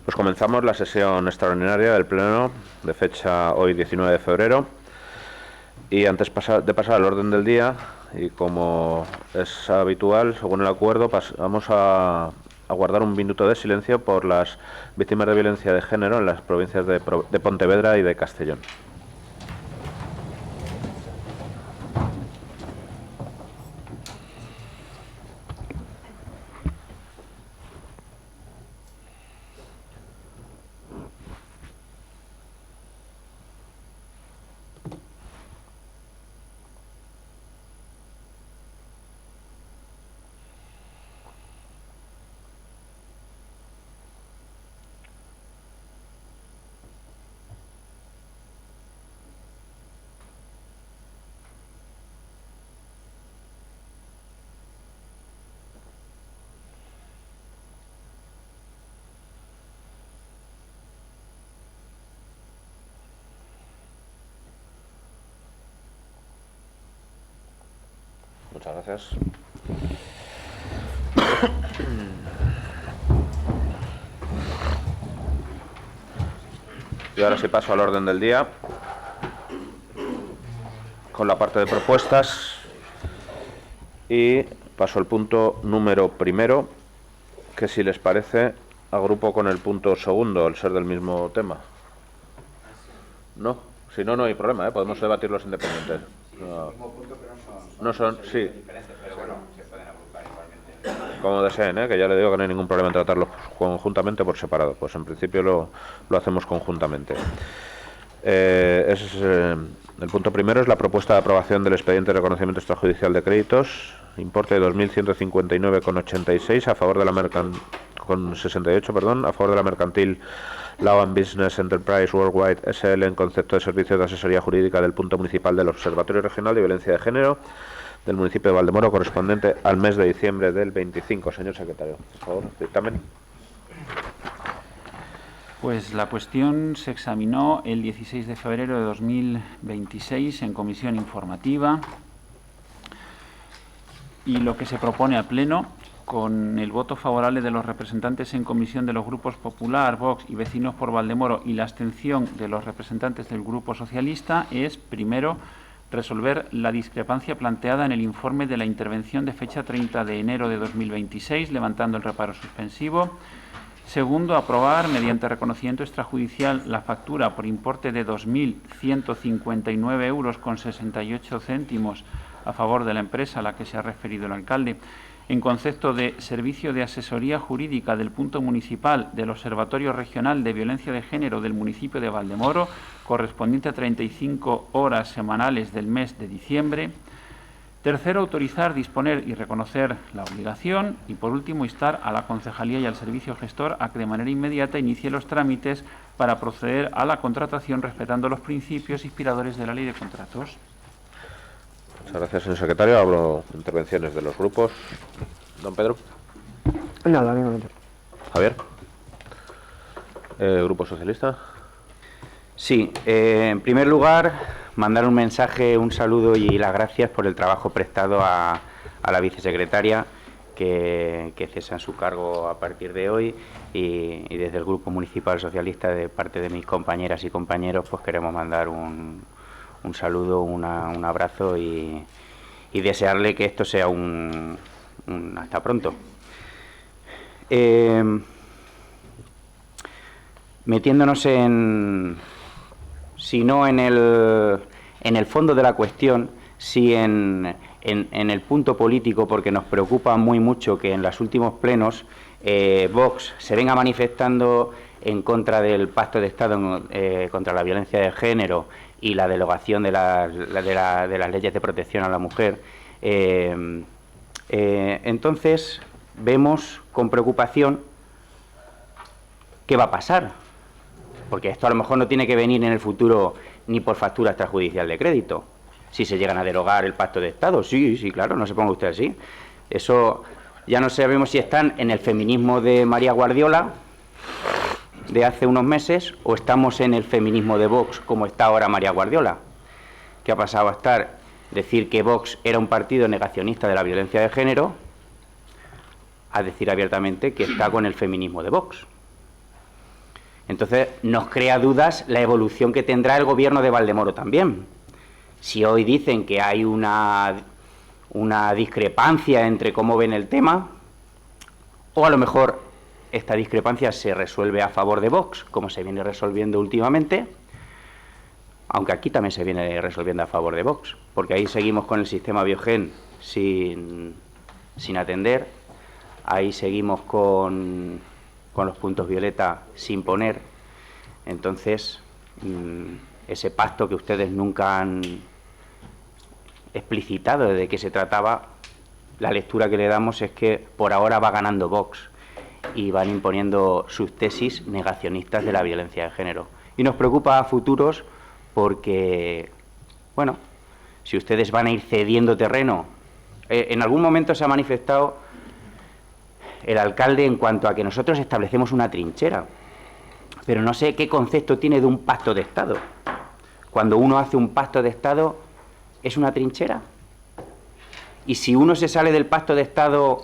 Pues comenzamos la sesión extraordinaria del Pleno de fecha hoy 19 de febrero y antes de pasar al orden del día y como es habitual, según el acuerdo, vamos a guardar un minuto de silencio por las víctimas de violencia de género en las provincias de Pontevedra y de Castellón. Muchas gracias. Y ahora sí paso al orden del día con la parte de propuestas y paso al punto número primero, que si les parece agrupo con el punto segundo, al ser del mismo tema. No, si no, no hay problema, podemos debatirlos independientes. No son, sí. Pero bueno, se pueden agrupar igualmente. Como deseen, que ya le digo que no hay ningún problema en tratarlos conjuntamente por separado. Pues en principio lo hacemos conjuntamente. El punto primero es la propuesta de aprobación del expediente de reconocimiento extrajudicial de créditos, importe de 2.159,86 a favor de la con 68, perdón, a favor de la mercantil Law and Business Enterprise Worldwide SL en concepto de servicios de asesoría jurídica del punto municipal del Observatorio Regional de Violencia de Género del municipio de Valdemoro, correspondiente al mes de diciembre del 25. Señor secretario, por favor, dictamen. Pues la cuestión se examinó el 16 de febrero de 2026 en comisión informativa y lo que se propone al Pleno, con el voto favorable de los representantes en comisión de los grupos Popular, Vox y Vecinos por Valdemoro y la abstención de los representantes del Grupo Socialista, es, primero, resolver la discrepancia planteada en el informe de la intervención de fecha 30 de enero de 2026, levantando el reparo suspensivo. Segundo, aprobar, mediante reconocimiento extrajudicial, la factura por importe de 2.159,68 euros a favor de la empresa a la que se ha referido el alcalde, en concepto de servicio de asesoría jurídica del punto municipal del Observatorio Regional de Violencia de Género del municipio de Valdemoro, correspondiente a 35 horas semanales del mes de diciembre. Tercero, autorizar, disponer y reconocer la obligación. Y, por último, instar a la Concejalía y al Servicio Gestor a que de manera inmediata inicie los trámites para proceder a la contratación respetando los principios inspiradores de la Ley de Contratos. Muchas gracias, señor secretario. Abro intervenciones de los grupos. Don Pedro. Nada, ninguna. Javier. Grupo Socialista. Sí, en primer lugar, mandar un mensaje, un saludo y las gracias por el trabajo prestado a la vicesecretaria que cesa en su cargo a partir de hoy y desde el Grupo Municipal Socialista, de parte de mis compañeras y compañeros, pues queremos mandar un saludo, un abrazo y desearle que esto sea un hasta pronto. Metiéndonos si no en el fondo de la cuestión, sí en el punto político, porque nos preocupa muy mucho que en los últimos plenos Vox se venga manifestando en contra del Pacto de Estado contra la violencia de género y la derogación de las leyes de protección a la mujer. Entonces vemos con preocupación qué va a pasar, porque esto a lo mejor no tiene que venir en el futuro ni por factura extrajudicial de crédito, si se llegan a derogar el Pacto de Estado. Sí, claro, no se ponga usted así. Eso ya no sabemos si están en el feminismo de María Guardiola de hace unos meses o estamos en el feminismo de Vox, como está ahora María Guardiola, que ha pasado a decir que Vox era un partido negacionista de la violencia de género, a decir abiertamente que está con el feminismo de Vox. Entonces, nos crea dudas la evolución que tendrá el gobierno de Valdemoro también. Si hoy dicen que hay una discrepancia entre cómo ven el tema, o a lo mejor esta discrepancia se resuelve a favor de Vox, como se viene resolviendo últimamente, aunque aquí también se viene resolviendo a favor de Vox, porque ahí seguimos con el sistema Biogen sin atender, ahí seguimos con los puntos violeta sin poner. Entonces, ese pacto que ustedes nunca han explicitado de qué se trataba, la lectura que le damos es que por ahora va ganando Vox y van imponiendo sus tesis negacionistas de la violencia de género. Y nos preocupa a futuros porque, bueno, si ustedes van a ir cediendo terreno, en algún momento se ha manifestado el alcalde en cuanto a que nosotros establecemos una trinchera, pero no sé qué concepto tiene de un pacto de Estado. Cuando uno hace un pacto de Estado, ¿es una trinchera? Y si uno se sale del pacto de Estado,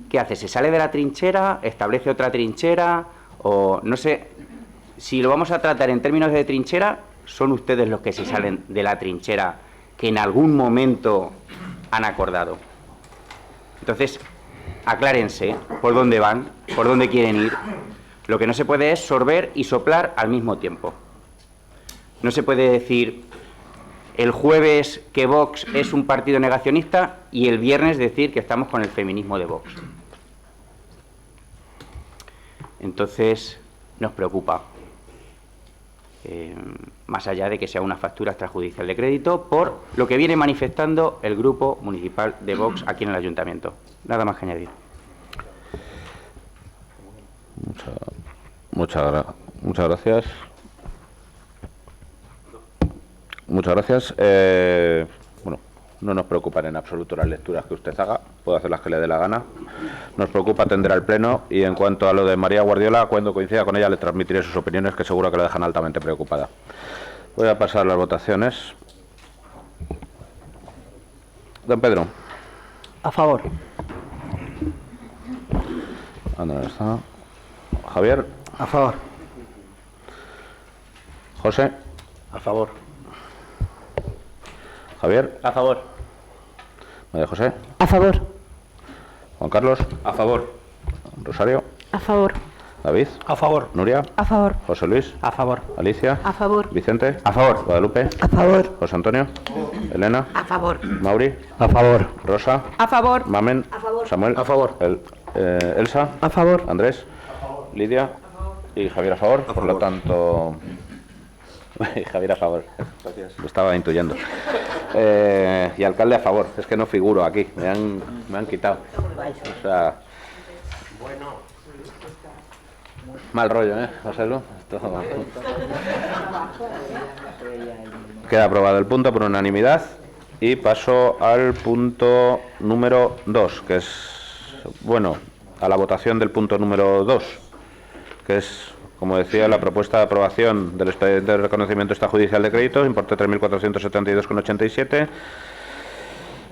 ¿qué hace? ¿Se sale de la trinchera? ¿Establece otra trinchera? O no sé, si lo vamos a tratar en términos de trinchera, son ustedes los que se salen de la trinchera que en algún momento han acordado. Entonces, aclárense por dónde van, por dónde quieren ir. Lo que no se puede es sorber y soplar al mismo tiempo. No se puede decir el jueves que Vox es un partido negacionista y el viernes decir que estamos con el feminismo de Vox. Entonces, nos preocupa, más allá de que sea una factura extrajudicial de crédito, por lo que viene manifestando el grupo municipal de Vox aquí en el ayuntamiento. Nada más que añadir. Muchas gracias. Muchas gracias. Bueno, no nos preocupan en absoluto las lecturas que usted haga, puede hacer las que le dé la gana. Nos preocupa atender al Pleno y en cuanto a lo de María Guardiola, cuando coincida con ella le transmitiré sus opiniones, que seguro que la dejan altamente preocupada. Voy a pasar las votaciones. Don Pedro. A favor. ¿Dónde está? Javier. A favor. José. A favor. Javier. A favor. María José. A favor. Juan Carlos. A favor. Rosario. A favor. David. A favor. Nuria. A favor. José Luis. A favor. Alicia. A favor. Vicente. A favor. Guadalupe. A favor. José Antonio. Elena. A favor. Mauri. A favor. Rosa. A favor. Mamen. A favor. Samuel. A favor. Elsa. A favor. Andrés. Lidia. Y Javier a favor. Por lo tanto... Javier a favor. Gracias. Lo estaba intuyendo. Y alcalde a favor. Es que no figuro aquí. Me han quitado. O sea... Mal rollo, ¿eh, José Lu? Esto... Queda aprobado el punto por unanimidad. Y paso al punto número 2, que es... Bueno, a la votación del punto número 2, que es... Como decía, la propuesta de aprobación del expediente de reconocimiento extrajudicial de créditos, importe 3.472,87,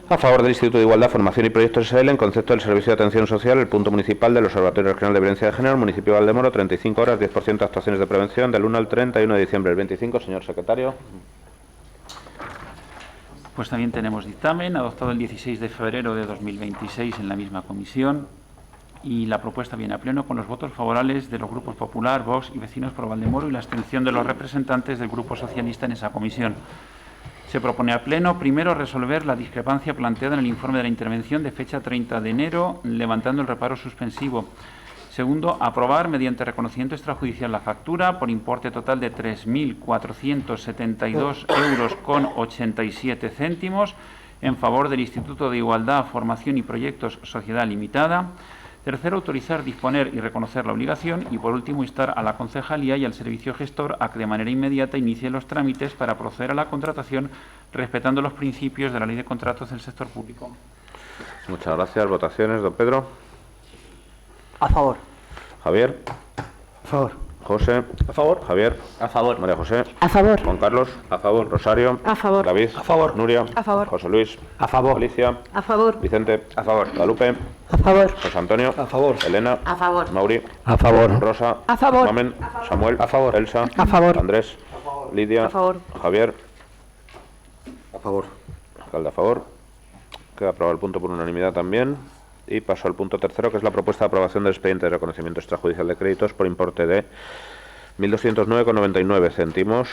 a favor del Instituto de Igualdad, Formación y Proyectos SL en concepto del Servicio de Atención Social, el punto municipal del Observatorio Regional de Violencia de Género, municipio de Valdemoro, 35 horas, 10% de actuaciones de prevención, del 1 al 31 de diciembre del 25. Señor secretario. Pues también tenemos dictamen, adoptado el 16 de febrero de 2026 en la misma comisión. Y la propuesta viene a pleno con los votos favorables de los grupos Popular, Vox y Vecinos por Valdemoro y la abstención de los representantes del Grupo Socialista en esa comisión. Se propone a pleno, primero, resolver la discrepancia planteada en el informe de la intervención de fecha 30 de enero, levantando el reparo suspensivo. Segundo, aprobar mediante reconocimiento extrajudicial la factura por importe total de 3.472,87 € en favor del Instituto de Igualdad, Formación y Proyectos Sociedad Limitada. Tercero, autorizar, disponer y reconocer la obligación. Y, por último, instar a la concejalía y al servicio gestor a que de manera inmediata inicie los trámites para proceder a la contratación respetando los principios de la Ley de Contratos del Sector Público. Muchas gracias. Votaciones, don Pedro. A favor. Javier. A favor. José. A favor. Javier. A favor. María José. A favor. Juan Carlos. A favor. Rosario. A favor. David. A favor. Nuria. A favor. José Luis. A favor. Alicia. A favor. Vicente. A favor. Guadalupe. A favor. José Antonio. A favor. Elena. A favor. Mauri. A favor. Rosa. A favor. Mamen. Samuel. A favor. Elsa. A favor. Andrés. Lidia. A favor. Javier. A favor. Alcalde a favor. Queda aprobado el punto por unanimidad también. Y paso al punto tercero, que es la propuesta de aprobación del expediente de reconocimiento extrajudicial de créditos por importe de 1.209,99 céntimos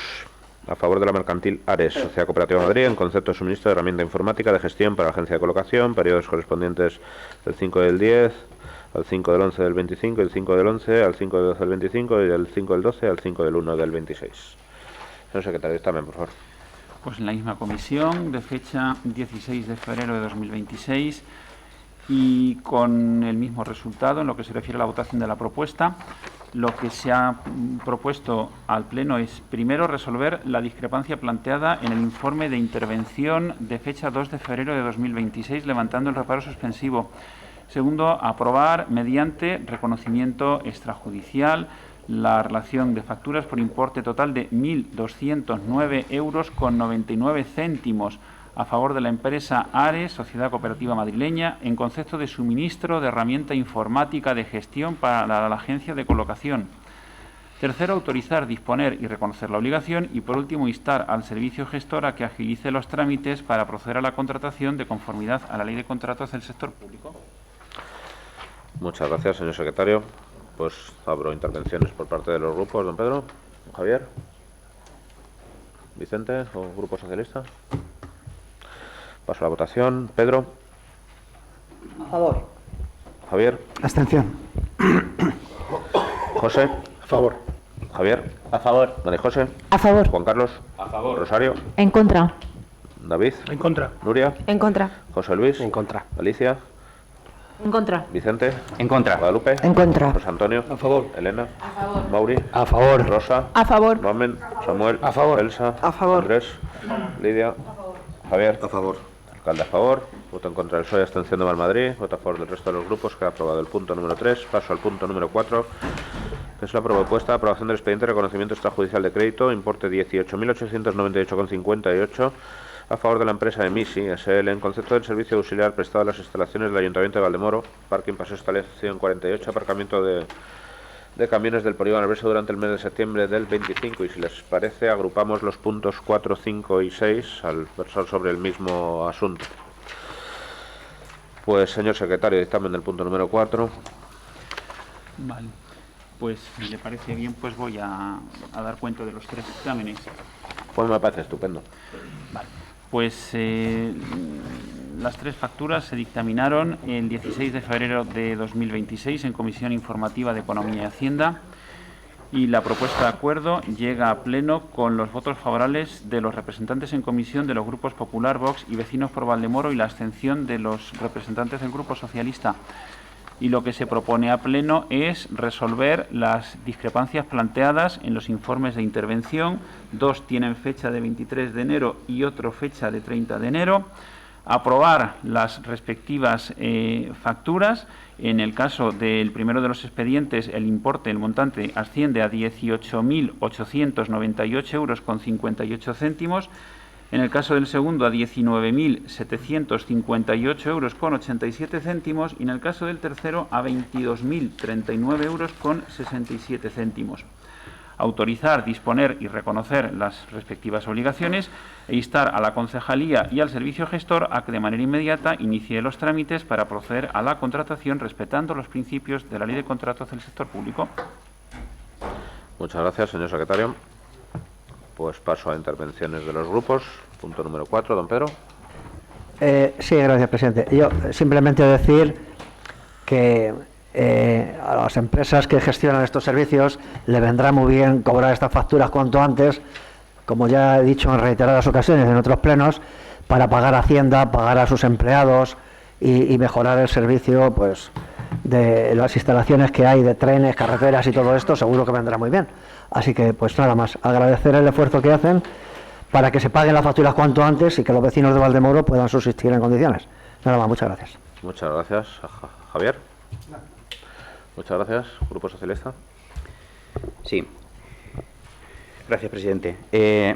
a favor de la mercantil Ares, Sociedad Cooperativa de Madrid, en concepto de suministro de herramienta informática de gestión para la agencia de colocación, periodos correspondientes del 5 del 10 al 5 del 11 del 25, el 5 del 11 al 5 del 12 del 25 y del 5 del 12 al 5 del 1 del 26. Señor secretario, dictamen, por favor. Pues en la misma comisión, de fecha 16 de febrero de 2026, y con el mismo resultado en lo que se refiere a la votación de la propuesta, lo que se ha propuesto al Pleno es, primero, resolver la discrepancia planteada en el informe de intervención de fecha 2 de febrero de 2026, levantando el reparo suspensivo. Segundo, aprobar mediante reconocimiento extrajudicial la relación de facturas por importe total de 1.209,99 euros a favor de la empresa Ares, Sociedad Cooperativa Madrileña, en concepto de suministro de herramienta informática de gestión para la agencia de colocación. Tercero, autorizar, disponer y reconocer la obligación. Y, por último, instar al servicio gestor a que agilice los trámites para proceder a la contratación de conformidad a la Ley de Contratos del Sector Público. Muchas gracias, señor secretario. Pues abro intervenciones por parte de los grupos. Don Pedro, don Javier, Vicente o Grupo Socialista. Paso a la votación. Pedro. A favor. Javier. Abstención. José. A favor. Javier. A favor. María José. A favor. Juan Carlos. A favor. Rosario. En contra. David. En contra. Nuria. En contra. José Luis. En contra. Alicia. En contra. Vicente. En contra. Guadalupe. En contra. José Antonio. A favor. Elena. A favor. Mauri. A favor. Rosa. A favor. Mamen. Samuel. A favor. Elsa. A favor. Andrés. Lidia. Javier. A favor. Alcalde a favor. Voto en contra del PSOE, abstención de Valmadrid. Voto a favor del resto de los grupos. Queda aprobado el punto número 3. Paso al punto número 4, que es la propuesta de aprobación del expediente de reconocimiento extrajudicial de crédito, importe 18.898,58 a favor de la empresa Emisi SL, en concepto del servicio auxiliar prestado a las instalaciones del Ayuntamiento de Valdemoro, parking paseo instalación 48, aparcamiento de camiones del polígono Alverso durante el mes de septiembre del 25. Y si les parece, agrupamos los puntos 4, 5 y 6 al versar sobre el mismo asunto. Pues, señor secretario, dictamen del punto número 4. Vale. Pues, si le parece bien, pues voy a dar cuenta de los tres dictámenes. Pues me parece estupendo. Vale. Pues las tres facturas se dictaminaron el 16 de febrero de 2026 en Comisión Informativa de Economía y Hacienda, y la propuesta de acuerdo llega a pleno con los votos favorables de los representantes en comisión de los grupos Popular, Vox y Vecinos por Valdemoro, y la abstención de los representantes del Grupo Socialista. Y lo que se propone a pleno es resolver las discrepancias planteadas en los informes de intervención. Dos tienen fecha de 23 de enero y otro fecha de 30 de enero. Aprobar las respectivas facturas. En el caso del primero de los expedientes, el importe, el montante, asciende a 18.898,58 euros. En el caso del segundo, a 19.758,87 euros. Y en el caso del tercero, a 22.039,67 euros. Autorizar, disponer y reconocer las respectivas obligaciones, e instar a la Concejalía y al Servicio Gestor a que de manera inmediata inicie los trámites para proceder a la contratación respetando los principios de la Ley de Contratos del Sector Público. Muchas gracias, señor secretario. Pues paso a intervenciones de los grupos. Punto número 4, don Pedro. Sí, gracias, presidente. Yo simplemente decir que a las empresas que gestionan estos servicios le vendrá muy bien cobrar estas facturas cuanto antes, como ya he dicho en reiteradas ocasiones en otros plenos, para pagar a Hacienda, pagar a sus empleados y mejorar el servicio, pues, de las instalaciones que hay de trenes, carreteras y todo esto. Seguro que vendrá muy bien. Así que, pues nada más, agradecer el esfuerzo que hacen para que se paguen las facturas cuanto antes y que los vecinos de Valdemoro puedan subsistir en condiciones. Nada más, muchas gracias. Muchas gracias, Javier. Muchas gracias, Grupo Socialista. Sí. Gracias, presidente.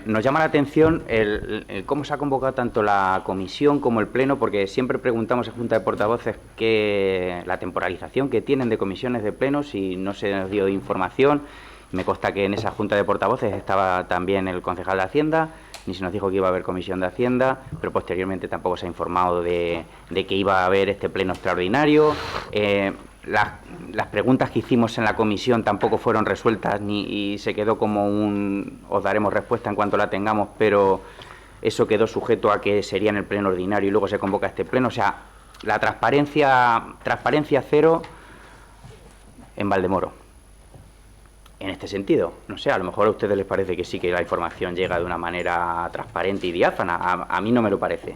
Nos llama la atención el cómo se ha convocado tanto la comisión como el pleno, porque siempre preguntamos en Junta de Portavoces la temporalización que tienen de comisiones de plenos y no se nos dio información. Me consta que en esa Junta de Portavoces estaba también el concejal de Hacienda, ni se nos dijo que iba a haber comisión de Hacienda, pero posteriormente tampoco se ha informado de que iba a haber este pleno extraordinario. Las preguntas que hicimos en la comisión tampoco fueron resueltas y se quedó como os daremos respuesta en cuanto la tengamos, pero eso quedó sujeto a que sería en el pleno ordinario y luego se convoca este pleno. O sea, la transparencia cero en Valdemoro. En este sentido, no sé, a lo mejor a ustedes les parece que sí, que la información llega de una manera transparente y diáfana. A mí no me lo parece.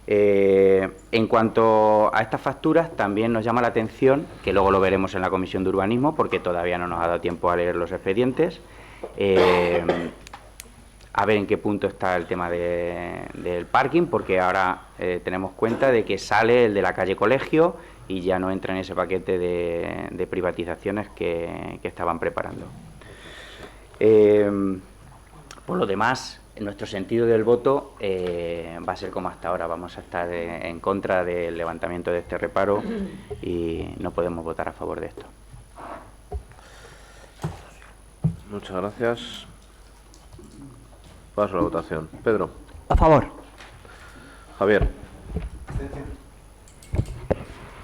En cuanto a estas facturas, también nos llama la atención, que luego lo veremos en la Comisión de Urbanismo, porque todavía no nos ha dado tiempo a leer los expedientes, a ver en qué punto está el tema del parking, porque ahora tenemos cuenta de que sale el de la calle Colegio y ya no entra en ese paquete de privatizaciones que estaban preparando. Por lo demás, nuestro sentido del voto va a ser como hasta ahora. Vamos a estar en contra del levantamiento de este reparo y no podemos votar a favor de esto. Muchas gracias. Paso a la votación. Pedro. A favor. Javier.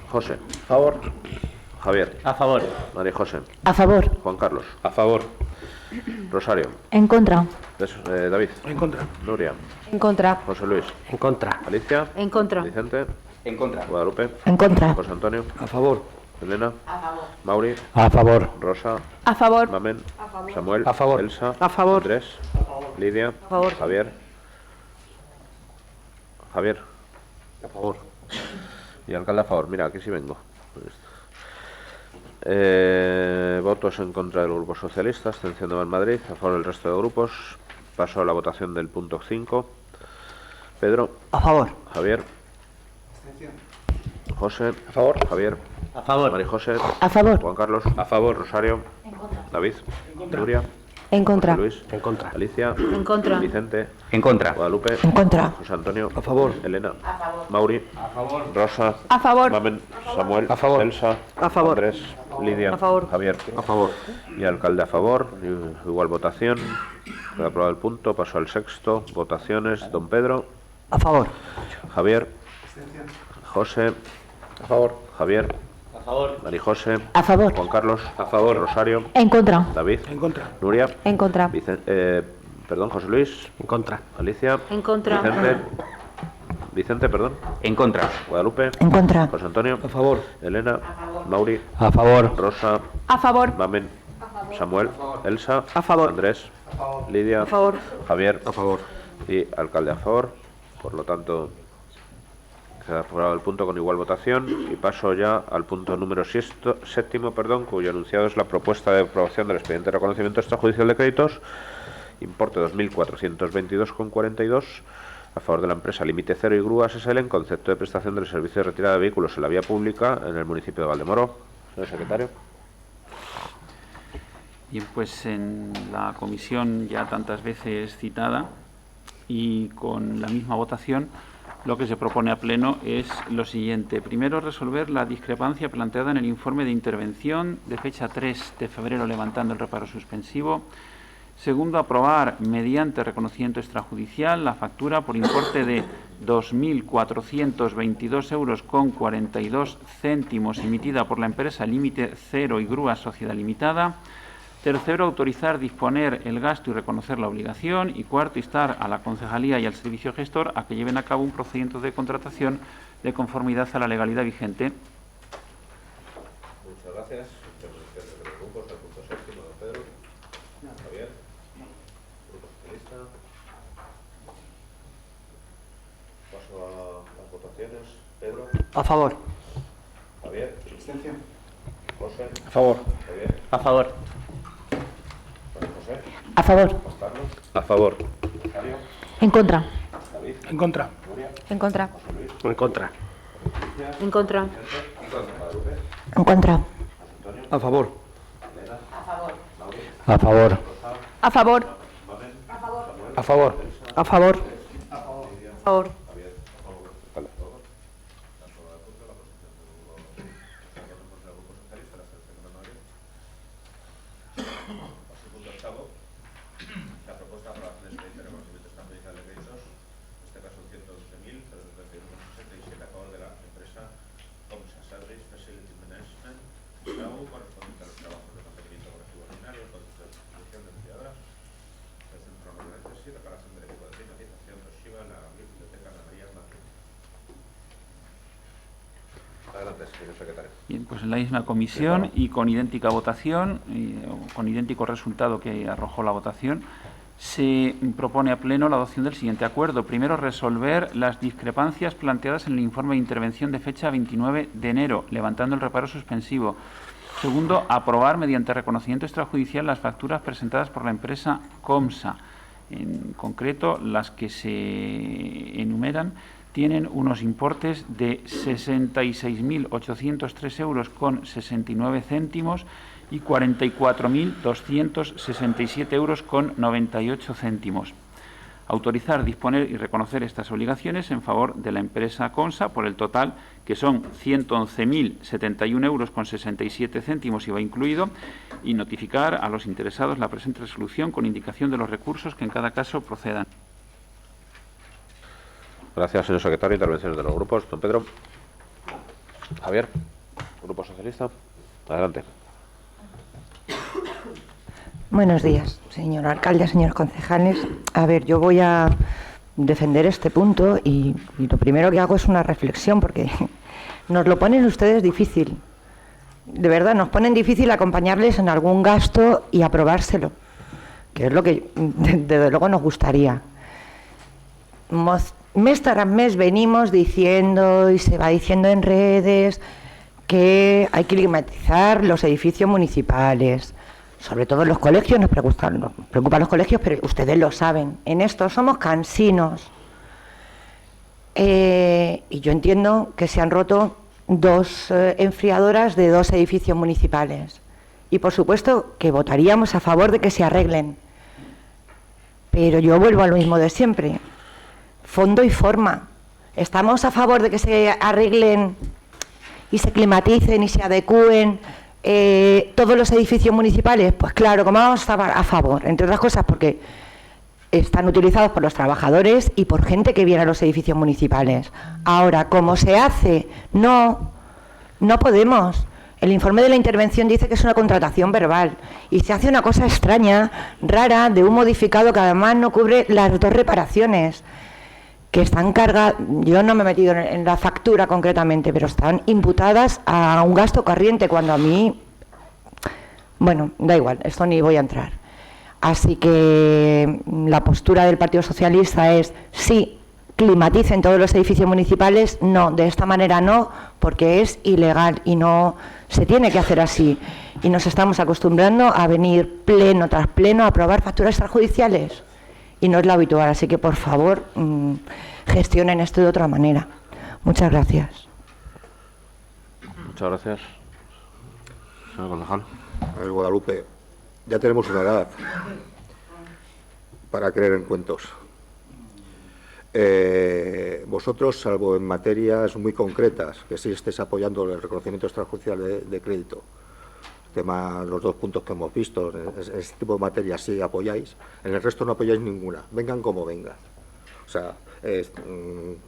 José. A favor. Javier. A favor. María José. A favor. Juan Carlos. A favor. Rosario. En contra. David. En contra. Nuria. En contra. José Luis. En contra. Alicia. En contra. Vicente. En contra. Guadalupe. En contra. José Antonio. A favor. Elena. A favor. Mauri. A favor. Rosa. A favor. Mamen. Samuel. A favor. Elsa. A favor. Andrés. Lidia. A favor. Javier. Javier. A favor. Y alcalde a favor. Mira, aquí sí vengo. Votos en contra del Grupo Socialista, abstención de Madrid, a favor del resto de grupos. Paso a la votación del punto 5. Pedro. A favor. Javier. José. A favor. Javier. A favor. María José. A favor. Juan Carlos. A favor. Rosario. David. Nuria. En contra. José Luis. En contra. Alicia. En contra. Vicente. En contra. Guadalupe. En contra. José Antonio. A favor. Elena. A favor. Mauri. A favor. Rosa. A favor. Mamen. Samuel. A favor. Elsa. A favor. Andrés. Lidia. A favor. Javier. A favor. Y alcalde a favor. Igual votación. Queda aprobado el punto. Paso al sexto. Votaciones. Don Pedro. A favor. Javier. José. A favor. Javier. A favor. María José. A favor. Juan Carlos. A favor. Rosario. En contra. David. En contra. Nuria. En contra. José Luis. En contra. Alicia. En contra. Vicente, perdón. En contra. Guadalupe. En contra. José Antonio. A favor. Elena. Mauri. A favor. Rosa. A favor. Mamen. Samuel. Elsa. A favor. Andrés. Lidia. A favor. Javier. A favor. Y alcalde a favor. Por lo tanto, queda aprobado el punto con igual votación. Y paso ya al punto número séptimo, cuyo enunciado es la propuesta de aprobación del expediente de reconocimiento extrajudicial de créditos, importe 2.422,42, a favor de la empresa Límite Cero y Grúas SL en concepto de prestación del servicio de retirada de vehículos en la vía pública en el municipio de Valdemoro. Señor secretario. Bien, pues en la comisión ya tantas veces citada y con la misma votación, lo que se propone a pleno es lo siguiente. Primero, resolver la discrepancia planteada en el informe de intervención de fecha 3 de febrero levantando el reparo suspensivo. Segundo, aprobar mediante reconocimiento extrajudicial la factura por importe de 2.422,42 € emitida por la empresa Límite Cero y Grúas Sociedad Limitada. Tercero, autorizar, disponer el gasto y reconocer la obligación. Y cuarto, instar a la Concejalía y al Servicio Gestor a que lleven a cabo un procedimiento de contratación de conformidad a la legalidad vigente. Muchas gracias. Representantes de los grupos, al punto séptimo, don Pedro. Javier. Grupo Socialista. Paso a las votaciones. Pedro. A favor. Javier. José. A favor. Javier. A favor. José. A favor. Carlos. A favor. Rosario. En contra. David. En contra. En contra. En contra. En contra. En contra. A favor. A favor. A favor. A favor. A favor. A favor. Bien, pues en la misma comisión y con idéntica votación, con idéntico resultado que arrojó la votación, se propone a Pleno la adopción del siguiente acuerdo. Primero, resolver las discrepancias planteadas en el informe de intervención de fecha 29 de enero, levantando el reparo suspensivo. Segundo, aprobar mediante reconocimiento extrajudicial las facturas presentadas por la empresa Comsa. En concreto, las que se enumeran tienen unos importes de 66.803 euros con 69 céntimos y 44.267 euros con 98 céntimos. Autorizar, disponer y reconocer estas obligaciones en favor de la empresa Comsa por el total, que son 111.071 euros con 67 céntimos IVA incluido, y notificar a los interesados la presente resolución con indicación de los recursos que en cada caso procedan. Gracias, señor secretario. Intervenciones de los grupos. Don Pedro. Javier, Grupo Socialista. Adelante. Buenos días, señor alcalde, señores concejales. A ver, yo voy a defender este punto y lo primero que hago es una reflexión, porque nos lo ponen ustedes difícil. De verdad, nos ponen difícil acompañarles en algún gasto y aprobárselo, que es lo que desde luego nos gustaría. Mes tras mes venimos diciendo, y se va diciendo en redes, que hay que climatizar los edificios municipales. Sobre todo en los colegios, nos preocupan los colegios, pero ustedes lo saben. En esto somos cansinos. Y yo entiendo que se han roto dos enfriadoras de dos edificios municipales. Y por supuesto que votaríamos a favor de que se arreglen. Pero yo vuelvo a lo mismo de siempre. Fondo y forma. ¿Estamos a favor de que se arreglen y se climaticen y se adecúen todos los edificios municipales? Pues claro, como vamos a estar a favor, entre otras cosas porque están utilizados por los trabajadores y por gente que viene a los edificios municipales. Ahora, ¿cómo se hace? No podemos. El informe de la intervención dice que es una contratación verbal y se hace una cosa extraña, rara, de un modificado que además no cubre las dos reparaciones, que están cargadas, yo no me he metido en la factura concretamente, pero están imputadas a un gasto corriente, cuando a mí, bueno, da igual, esto ni voy a entrar. Así que la postura del Partido Socialista es sí, climaticen todos los edificios municipales, no, de esta manera no, porque es ilegal y no se tiene que hacer así. Y nos estamos acostumbrando a venir pleno tras pleno a aprobar facturas extrajudiciales. Y no es lo habitual, así que por favor gestionen esto de otra manera. Muchas gracias. Muchas gracias. Señor concejal. A ver, Guadalupe, ya tenemos una edad para creer en cuentos. Vosotros, salvo en materias muy concretas, que sí estéis apoyando el reconocimiento extrajudicial de crédito, tema, los dos puntos que hemos visto, en este tipo de materias sí apoyáis, en el resto no apoyáis ninguna, vengan como vengan. O sea,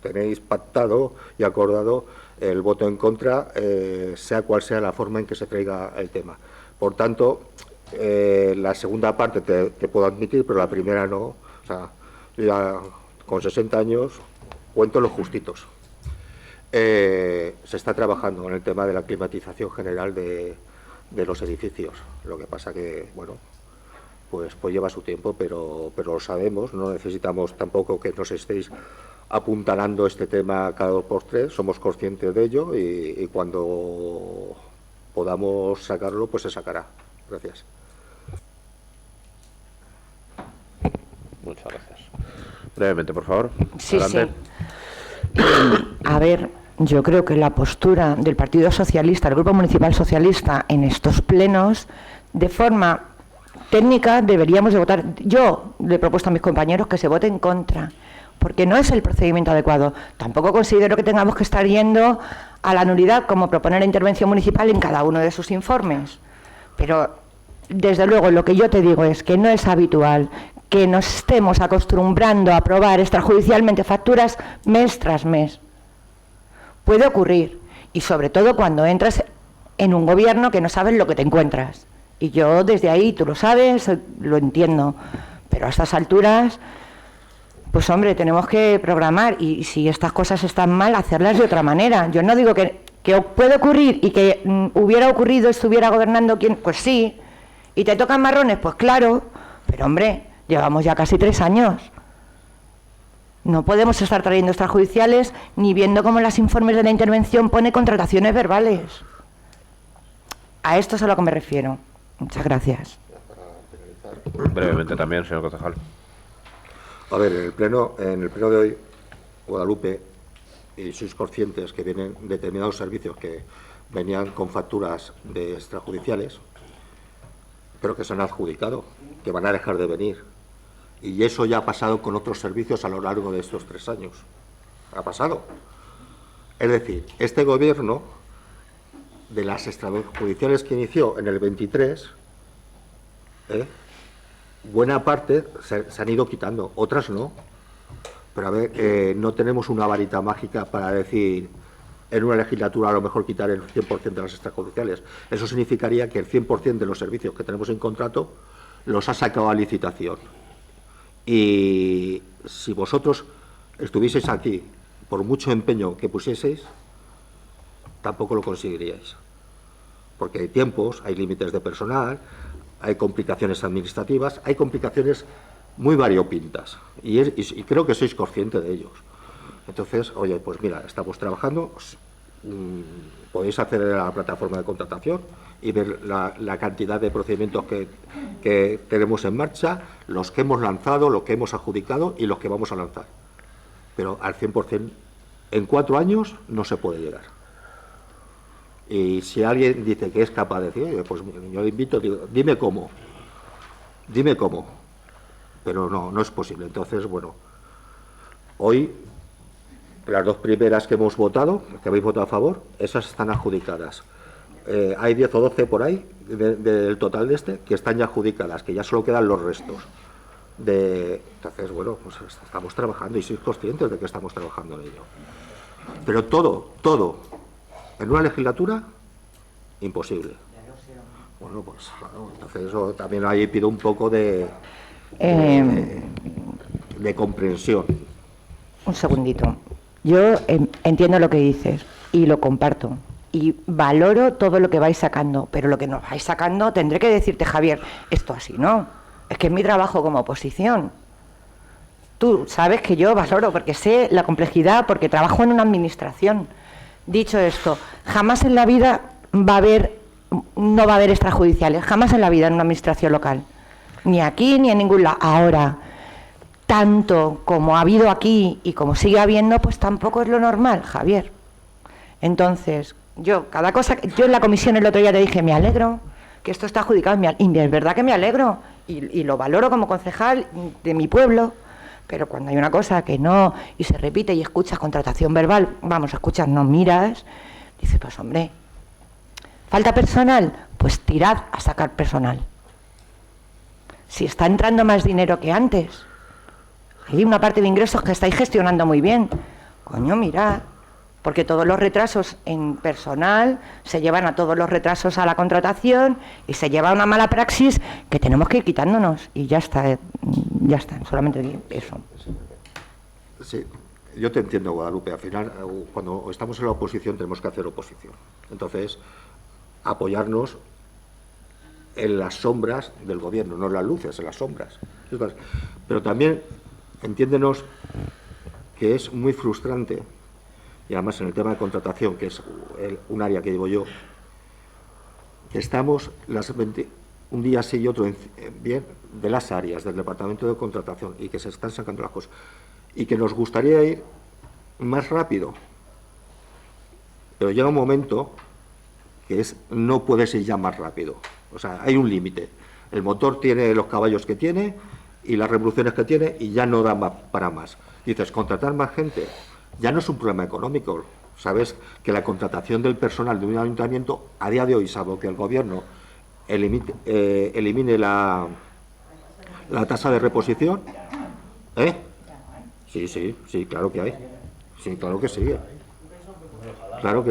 tenéis pactado y acordado el voto en contra, sea cual sea la forma en que se traiga el tema. Por tanto, la segunda parte te puedo admitir, pero la primera no. O sea, yo ya con 60 años cuento los justitos. Se está trabajando en el tema de la climatización general de los edificios. Lo que pasa que, bueno, pues lleva su tiempo, pero lo sabemos, no necesitamos tampoco que nos estéis apuntalando este tema cada 2 por 3, somos conscientes de ello y cuando podamos sacarlo, pues se sacará. Gracias. Muchas gracias. Brevemente, por favor. Sí, adelante. sí. A ver, yo creo que la postura del Partido Socialista, el Grupo Municipal Socialista, en estos plenos, de forma técnica deberíamos de votar. Yo le he propuesto a mis compañeros que se vote en contra, porque no es el procedimiento adecuado. Tampoco considero que tengamos que estar yendo a la nulidad como proponer la intervención municipal en cada uno de sus informes. Pero, desde luego, lo que yo te digo es que no es habitual que nos estemos acostumbrando a aprobar extrajudicialmente facturas mes tras mes. Puede ocurrir, y sobre todo cuando entras en un gobierno que no sabes lo que te encuentras. Y yo desde ahí, tú lo sabes, lo entiendo, pero a estas alturas, pues hombre, tenemos que programar, y si estas cosas están mal, hacerlas de otra manera. Yo no digo que puede ocurrir y que hubiera ocurrido, estuviera gobernando quien, pues sí, y te tocan marrones, pues claro, pero hombre, llevamos ya casi 3 años. No podemos estar trayendo extrajudiciales ni viendo cómo en los informes de la intervención pone contrataciones verbales. A esto es a lo que me refiero. Muchas gracias. Brevemente también, señor concejal. A ver, en el pleno de hoy, Guadalupe, y sois conscientes que vienen determinados servicios que venían con facturas de extrajudiciales, pero que se han adjudicado, que van a dejar de venir. Y eso ya ha pasado con otros servicios a lo largo de estos 3 años. Ha pasado. Es decir, este gobierno, de las extrajudiciales que inició en el 23, buena parte se han ido quitando, otras no. Pero a ver, no tenemos una varita mágica para decir en una legislatura a lo mejor quitar el 100% de las extrajudiciales. Eso significaría que el 100% de los servicios que tenemos en contrato los ha sacado a licitación. Y si vosotros estuvieseis aquí, por mucho empeño que pusieseis, tampoco lo conseguiríais. Porque hay tiempos, hay límites de personal, hay complicaciones administrativas, hay complicaciones muy variopintas. Y creo que sois conscientes de ellos. Entonces, oye, pues mira, estamos trabajando, podéis acceder a la plataforma de contratación y ver la cantidad de procedimientos que tenemos en marcha, los que hemos lanzado, los que hemos adjudicado y los que vamos a lanzar. Pero al 100%, en 4 años no se puede llegar. Y si alguien dice que es capaz de decir, pues yo le invito, digo, dime cómo. Pero no es posible. Entonces, bueno, hoy las 2 primeras que hemos votado, que habéis votado a favor, esas están adjudicadas. Hay 10 o 12 por ahí del total de que están ya adjudicadas, que ya solo quedan los restos. Entonces, bueno, pues estamos trabajando y sois conscientes de que estamos trabajando en ello. Pero todo, en una legislatura, imposible. Bueno, pues claro, entonces eso también ahí pido un poco de comprensión. Un segundito. Yo entiendo lo que dices y lo comparto. Y valoro todo lo que vais sacando, pero lo que nos vais sacando tendré que decirte, Javier, esto así, ¿no? Es que es mi trabajo como oposición. Tú sabes que yo valoro, porque sé la complejidad, porque trabajo en una administración. Dicho esto, jamás en la vida no va a haber extrajudiciales, jamás en la vida en una administración local. Ni aquí ni en ningún lado. Ahora, tanto como ha habido aquí y como sigue habiendo, pues tampoco es lo normal, Javier. Entonces, yo en la comisión el otro día te dije, me alegro que esto está adjudicado, y es verdad que me alegro, y lo valoro como concejal de mi pueblo, pero cuando hay una cosa que no, y se repite y escuchas contratación verbal, escuchas, no miras, dices, pues hombre, ¿falta personal? Pues tirad a sacar personal. Si está entrando más dinero que antes, hay una parte de ingresos que estáis gestionando muy bien, coño, mirad. Porque todos los retrasos en personal se llevan a todos los retrasos a la contratación y se lleva una mala praxis que tenemos que ir quitándonos. Y ya está, solamente eso. Sí, yo te entiendo, Guadalupe. Al final, cuando estamos en la oposición, tenemos que hacer oposición. Entonces, apoyarnos en las sombras del gobierno, no en las luces, en las sombras. Pero también, entiéndenos que es muy frustrante. Y además en el tema de contratación, que es un área que llevo yo, que estamos un día sí y otro bien de las áreas del departamento de contratación y que se están sacando las cosas y que nos gustaría ir más rápido, pero llega un momento que no puedes ir ya más rápido, o sea, hay un límite. El motor tiene los caballos que tiene y las revoluciones que tiene y ya no da más, para más. Dices, contratar más gente ya no es un problema económico. Sabes que la contratación del personal de un ayuntamiento, a día de hoy, salvo que el gobierno elimine la tasa de reposición, Sí, claro que hay. Sí, claro que sigue. Claro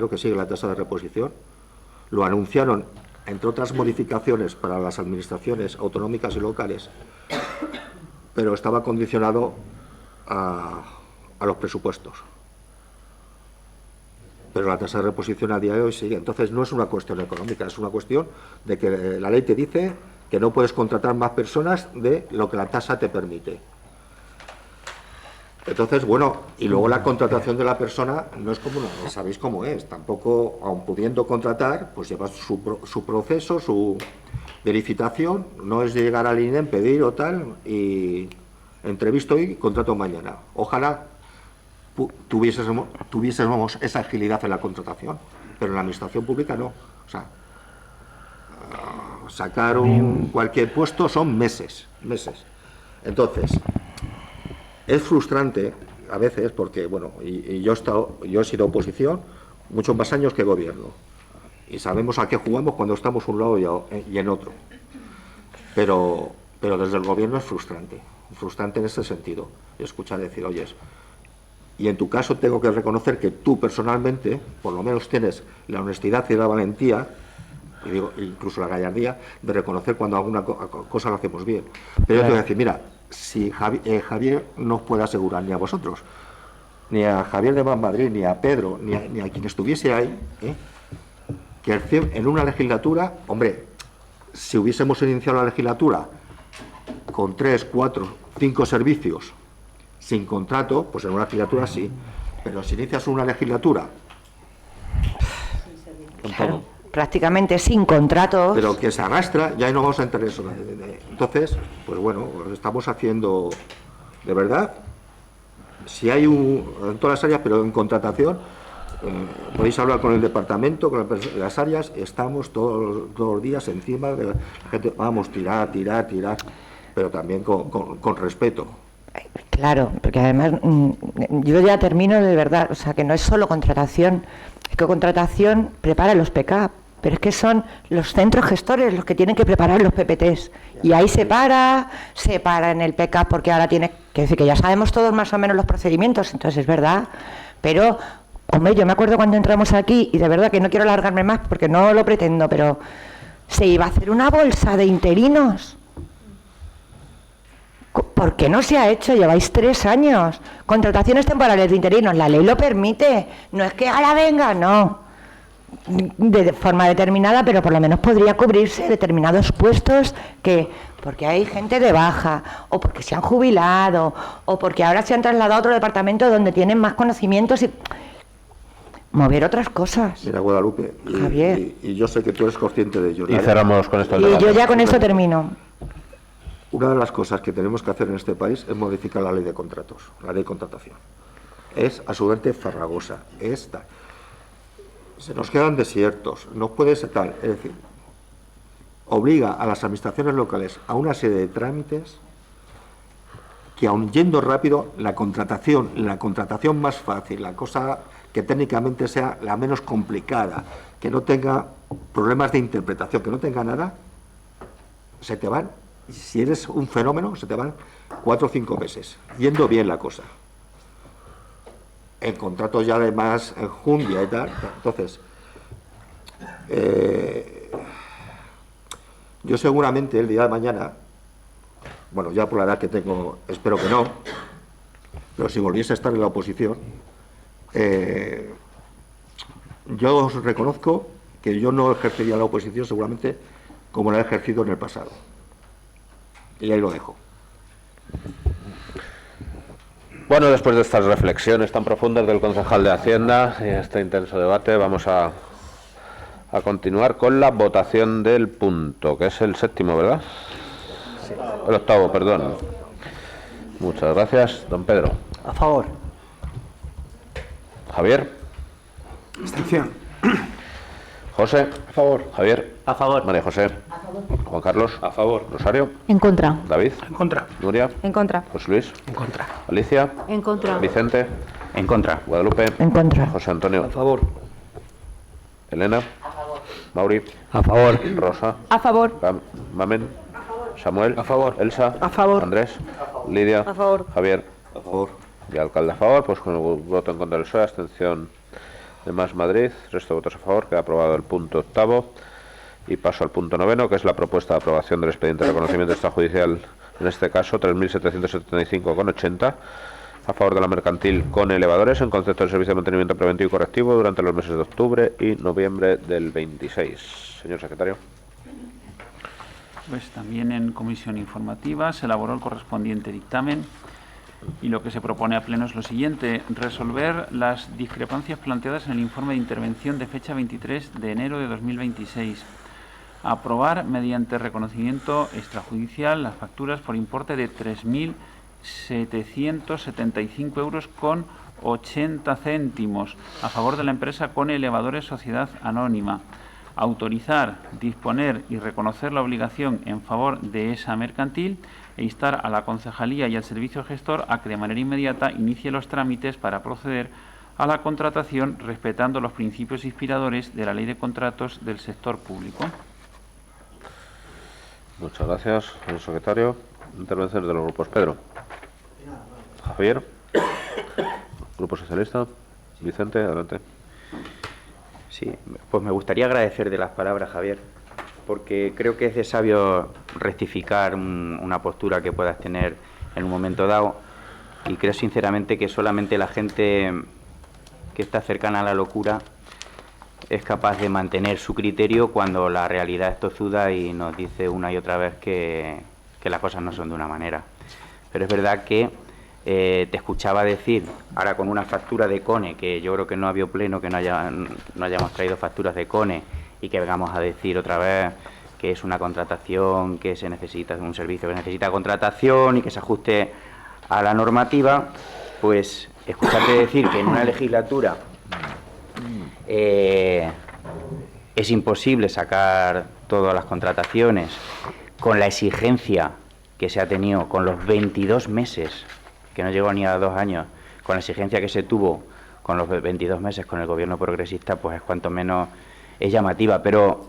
que sigue la tasa de reposición. Lo anunciaron, entre otras modificaciones para las administraciones autonómicas y locales, pero estaba condicionado a los presupuestos. Pero la tasa de reposición a día de hoy sigue. Entonces no es una cuestión económica, es una cuestión de que la ley te dice que no puedes contratar más personas de lo que la tasa te permite. Entonces, bueno, y luego la contratación de la persona no es como sabéis cómo es, tampoco, aun pudiendo contratar, pues lleva su proceso, su verificación, no es llegar al INEM, pedir o tal, y entrevisto hoy, contrato mañana. Ojalá tuviésemos esa agilidad en la contratación, pero en la administración pública no. O sea, sacar cualquier puesto son meses. Entonces, es frustrante a veces porque, bueno, y yo he sido oposición muchos más años que gobierno. Y sabemos a qué jugamos cuando estamos un lado y en otro. Pero desde el gobierno es frustrante en ese sentido. Escuchar decir, oyes, y en tu caso tengo que reconocer que tú personalmente, por lo menos tienes la honestidad y la valentía, y digo, incluso la gallardía, de reconocer cuando alguna cosa lo hacemos bien. Pero yo te voy a decir, mira, si Javier no os puede asegurar ni a vosotros, ni a Javier de Más Madrid, ni a Pedro, ni a quien estuviese ahí, que en una legislatura, hombre, si hubiésemos iniciado la legislatura con 3, 4, 5 servicios sin contrato, pues en una legislatura sí, pero si inicias una legislatura claro, prácticamente sin contratos, pero que se arrastra, ya no vamos a entrar en eso. Entonces, pues bueno, estamos haciendo, de verdad, si hay en todas las áreas, pero en contratación, podéis hablar con el departamento, con las áreas, estamos todos los días encima de la gente, vamos, tirar, pero también con respeto. Claro, porque además yo ya termino de verdad, o sea que no es solo contratación, es que contratación prepara los PK, pero es que son los centros gestores los que tienen que preparar los PPTs y ahí se para en el PK porque ahora tiene que decir que ya sabemos todos más o menos los procedimientos, entonces es verdad, pero hombre, yo me acuerdo cuando entramos aquí y de verdad que no quiero alargarme más porque no lo pretendo, pero se iba a hacer una bolsa de interinos. ¿Por qué no se ha hecho? Lleváis 3 años. Contrataciones temporales de interinos, la ley lo permite. No es que ahora venga, no. De forma determinada, pero por lo menos podría cubrirse determinados puestos que, porque hay gente de baja, o porque se han jubilado, o porque ahora se han trasladado a otro departamento donde tienen más conocimientos y mover otras cosas. Mira, Guadalupe, Javier. Y yo sé que tú eres consciente de ello. Y cerramos con esto el Y debate. yo ya con esto termino. Una de las cosas que tenemos que hacer en este país es modificar la ley de contratos, la ley de contratación. Es absolutamente farragosa. Se nos quedan desiertos, no puede ser tal. Es decir, obliga a las administraciones locales a una serie de trámites que, aun yendo rápido, la contratación más fácil, la cosa que técnicamente sea la menos complicada, que no tenga problemas de interpretación, que no tenga nada, se te van. Si eres un fenómeno, se te van 4 o 5 meses, yendo bien la cosa. En contratos ya de más enjundia y tal. Entonces, yo seguramente el día de mañana, bueno, ya por la edad que tengo, espero que no, pero si volviese a estar en la oposición, yo os reconozco que yo no ejercería la oposición seguramente como la he ejercido en el pasado. Y ahí lo dejo. Bueno, después de estas reflexiones tan profundas del concejal de Hacienda y este intenso debate, vamos a continuar con la votación del punto, que es el 7º, ¿verdad? Sí. El 8º, perdón. Muchas gracias. Don Pedro. A favor. Javier. Abstención. José. A favor. Javier. A favor. María José. Juan Carlos. A favor. Rosario. En contra. David. En contra. Nuria. En contra. José Luis. En contra. Alicia. En contra. Vicente. En contra. Guadalupe. En contra. José Antonio. A favor. Elena. A favor. Mauri. A favor. Rosa. A favor. Mamen. Samuel. A favor. Elsa. A favor. Andrés. Lidia. A favor. Javier. A favor. Y alcalde a favor, pues con el voto en contra del PSOE, abstención de Más Madrid, resto de votos a favor, queda aprobado el punto 8º. Y paso al punto 9º, que es la propuesta de aprobación del expediente de reconocimiento extrajudicial, en este caso 3.775,80, a favor de la mercantil con elevadores en concepto de servicio de mantenimiento preventivo y correctivo durante los meses de octubre y noviembre del 26. Señor secretario. Pues también en comisión informativa se elaboró el correspondiente dictamen y lo que se propone a pleno es lo siguiente: resolver las discrepancias planteadas en el informe de intervención de fecha 23 de enero de 2026. Aprobar mediante reconocimiento extrajudicial las facturas por importe de 3.775 euros con 80 céntimos a favor de la empresa con elevadores Sociedad Anónima. Autorizar, disponer y reconocer la obligación en favor de esa mercantil e instar a la concejalía y al servicio gestor a que de manera inmediata inicie los trámites para proceder a la contratación respetando los principios inspiradores de la Ley de Contratos del Sector Público. Muchas gracias, señor secretario. Intervenciones de los grupos. Pedro. Javier. Grupo Socialista. Vicente, adelante. Sí, pues me gustaría agradecer de las palabras, Javier, porque creo que es de sabio rectificar una postura que puedas tener en un momento dado, y creo sinceramente que solamente la gente que está cercana a la locura es capaz de mantener su criterio cuando la realidad es tozuda y nos dice una y otra vez que las cosas no son de una manera. Pero es verdad que te escuchaba decir, ahora con una factura de CONE, que yo creo que no ha habido pleno que no hayamos traído facturas de CONE, y que vengamos a decir otra vez que es una contratación, que se necesita un servicio que necesita contratación y que se ajuste a la normativa, pues escucharte decir que en una legislatura es imposible sacar todas las contrataciones con la exigencia que se ha tenido, con los 22 meses, que no llegó ni a 2 años, con la exigencia que se tuvo con los 22 meses con el gobierno progresista, pues es cuanto menos es llamativa, pero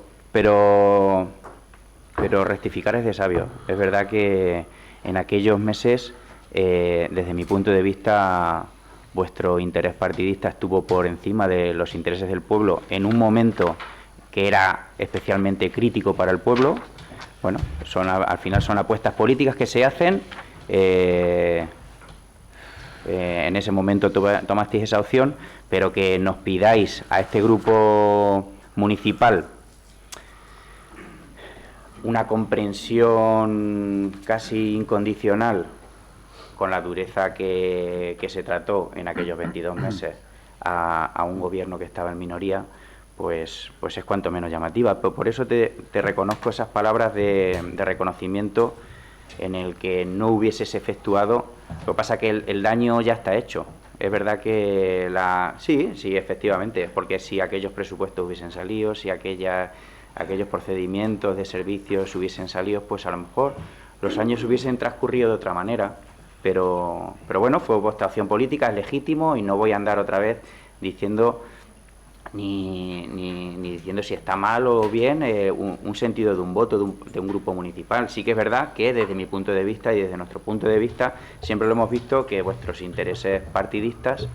rectificar es de sabio. Es verdad que en aquellos meses, desde mi punto de vista, vuestro interés partidista estuvo por encima de los intereses del pueblo en un momento que era especialmente crítico para el pueblo. Bueno, al final son apuestas políticas que se hacen. En ese momento tomasteis esa opción, pero que nos pidáis a este grupo municipal una comprensión casi incondicional con la dureza que se trató en aquellos 22 meses a un gobierno que estaba en minoría, pues es cuanto menos llamativa. Pero por eso te reconozco esas palabras de reconocimiento en el que no hubieses efectuado. Lo que pasa es que el daño ya está hecho. Es verdad que sí, efectivamente, porque si aquellos presupuestos hubiesen salido, si aquellos procedimientos de servicios hubiesen salido, pues a lo mejor los años hubiesen transcurrido de otra manera. Pero bueno, fue vuestra opción política, es legítimo, y no voy a andar otra vez diciendo ni diciendo si está mal o bien un sentido de un voto de un grupo municipal. Sí que es verdad que desde mi punto de vista y desde nuestro punto de vista siempre lo hemos visto que vuestros intereses partidistas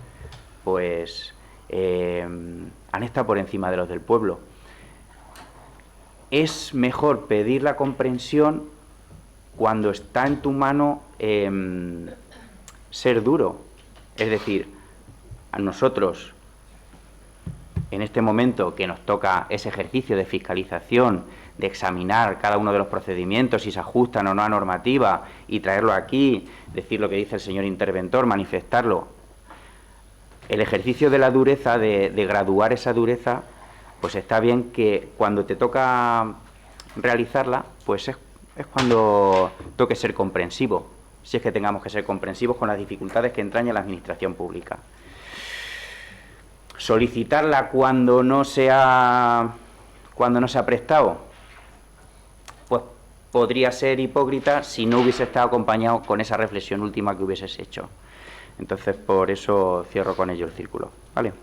pues han estado por encima de los del pueblo. Es mejor pedir la comprensión cuando está en tu mano ser duro. Es decir, a nosotros, en este momento que nos toca ese ejercicio de fiscalización, de examinar cada uno de los procedimientos, si se ajustan o no a normativa, y traerlo aquí, decir lo que dice el señor interventor, manifestarlo, el ejercicio de la dureza, de graduar esa dureza, pues está bien que cuando te toca realizarla, pues es cuando toque ser comprensivo, si es que tengamos que ser comprensivos con las dificultades que entraña la administración pública. Solicitarla cuando no se ha prestado, pues podría ser hipócrita si no hubiese estado acompañado con esa reflexión última que hubieses hecho. Entonces, por eso cierro con ello el círculo. ¿Vale?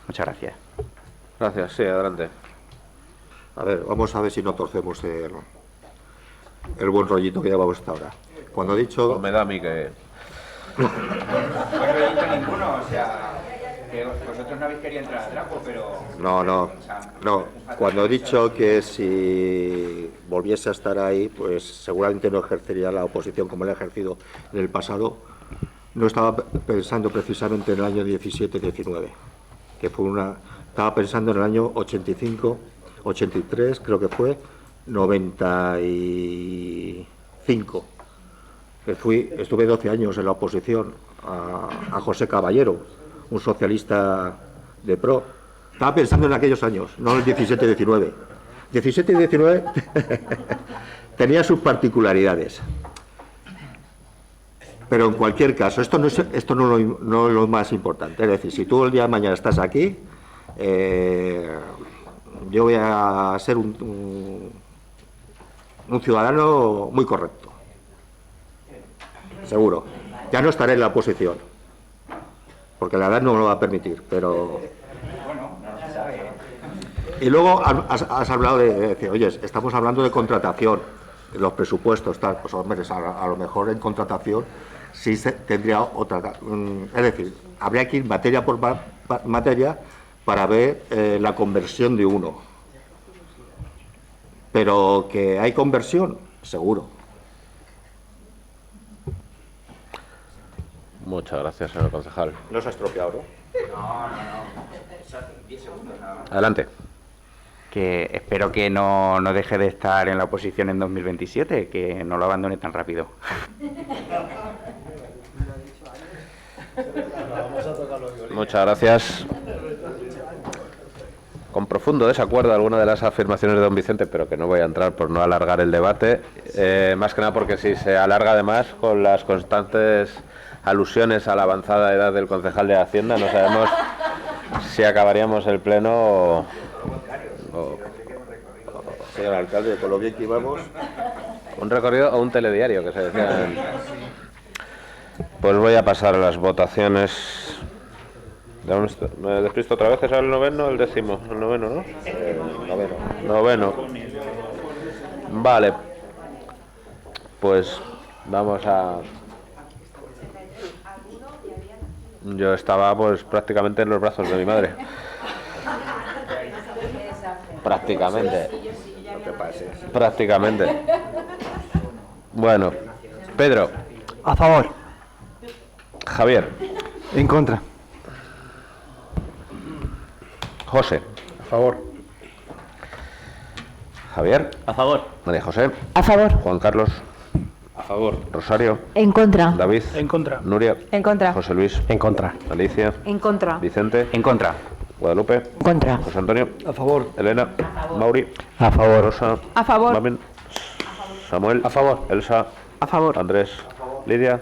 Muchas gracias. Gracias, sí, adelante. A ver, vamos a ver si no torcemos el buen rollito que llevamos hasta ahora. Cuando he dicho... Pues me da a mí que... Buen rollito ninguno, o sea, que vosotros no habéis querido entrar al trapo, pero... No. Cuando he dicho que si volviese a estar ahí, pues seguramente no ejercería la oposición como la he ejercido en el pasado. No estaba pensando precisamente en el año 17-19, que fue una... Estaba pensando en el año 85, 83, creo que fue, 95. Estuve 12 años en la oposición a José Caballero, un socialista de PRO. Estaba pensando en aquellos años, no en el 17-19. 17 y 19 tenía sus particularidades. Pero en cualquier caso, esto no es lo más importante. Es decir, si tú el día de mañana estás aquí, yo voy a ser un ciudadano muy correcto. Seguro. Ya no estaré en la oposición, porque la edad no me lo va a permitir, pero... Y luego has hablado de decir, oye, estamos hablando de contratación, de los presupuestos, tal. Pues hombre, a lo mejor en contratación sí tendría otra... Es decir, habría que ir materia por materia para ver la conversión de uno. Pero que hay conversión, seguro. Muchas gracias, señor concejal. No se ha estropeado, ¿no? No. 10 segundos nada más. Adelante. Que espero que no deje de estar en la oposición en 2027, que no lo abandone tan rápido. Muchas gracias. Con profundo desacuerdo alguna de las afirmaciones de don Vicente, pero que no voy a entrar por no alargar el debate, más que nada porque si se alarga además con las constantes alusiones a la avanzada edad del concejal de Hacienda, no sabemos si acabaríamos el pleno Señor alcalde, con lo bien que íbamos... un recorrido o un telediario, que se decía. Pues voy a pasar a las votaciones. ¿Me despisto otra vez? ¿Es el noveno o el décimo? El noveno, ¿no? Noveno. Vale. Pues vamos a... Yo estaba pues prácticamente en los brazos de mi madre. Prácticamente. Bueno, Pedro. A favor. Javier. En contra. José. A favor. Javier. A favor. María José. A favor. Juan Carlos. A favor. Rosario. En contra. David. En contra. Nuria. En contra. José Luis. En contra. Alicia. En contra. Vicente. En contra. Guadalupe. Contra. José Antonio. A favor. Elena. Mauri. A favor. Rosa. A favor. Mamen. Samuel. A favor. Elsa. A favor. Andrés. Lidia.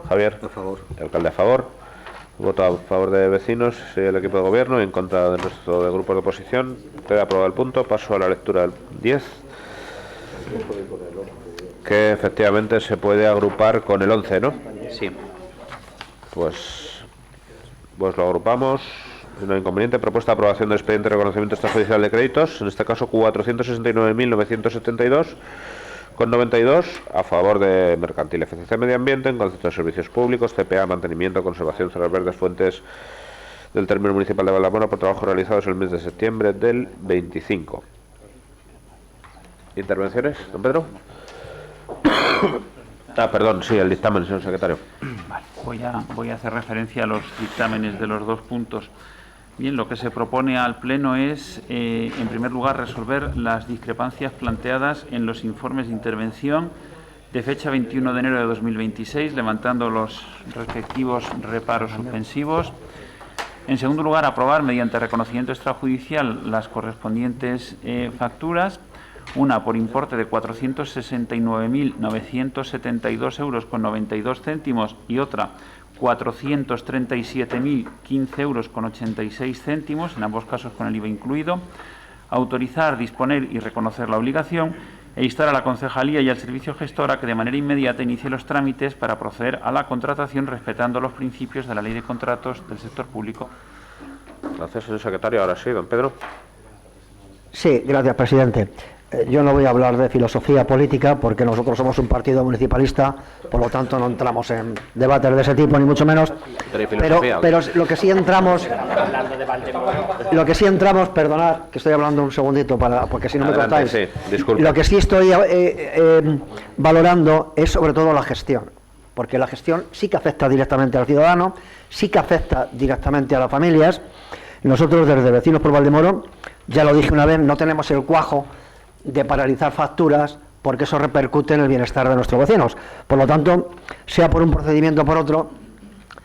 Javier. A favor. Alcalde a favor. Voto a favor de vecinos y el equipo de gobierno y en contra del resto de grupos de oposición. Queda aprobado el punto. Paso a la lectura del 10. Que efectivamente se puede agrupar con el 11, ¿no? Sí. Pues lo agrupamos. No hay inconveniente. Propuesta de aprobación del expediente de reconocimiento extrajudicial de créditos. En este caso 469.972 con 92 a favor de Mercantil Eficiencia Medio Ambiente en concepto de servicios públicos, CPA, mantenimiento, conservación, zonas verdes, fuentes del término municipal de Valdemoro por trabajos realizados en el mes de septiembre del 25. ¿Intervenciones, don Pedro? Perdón, sí, el dictamen, señor secretario. Vale, voy a hacer referencia a los dictámenes de los dos puntos. Bien, lo que se propone al Pleno es, en primer lugar, resolver las discrepancias planteadas en los informes de intervención de fecha 21 de enero de 2026, levantando los respectivos reparos suspensivos. En segundo lugar, aprobar mediante reconocimiento extrajudicial las correspondientes facturas, una por importe de 469.972 euros con 92 céntimos y otra 437.015 euros con 86 céntimos, en ambos casos con el IVA incluido. Autorizar, disponer y reconocer la obligación e instar a la Concejalía y al Servicio Gestor a que de manera inmediata inicie los trámites para proceder a la contratación respetando los principios de la Ley de Contratos del Sector Público. Gracias, señor secretario. Ahora sí, don Pedro. Sí, gracias, presidente. Yo no voy a hablar de filosofía política porque nosotros somos un partido municipalista, por lo tanto no entramos en debates de ese tipo, ni mucho menos. Pero lo que sí entramos, perdonad, que estoy hablando un segundito porque si no Adelante, me cortáis. sí, disculpe. Lo que sí estoy valorando es sobre todo la gestión, porque la gestión sí que afecta directamente al ciudadano, sí que afecta directamente a las familias. Nosotros desde Vecinos por Valdemoro, ya lo dije una vez, no tenemos el cuajo de paralizar facturas porque eso repercute en el bienestar de nuestros vecinos. Por lo tanto, sea por un procedimiento o por otro,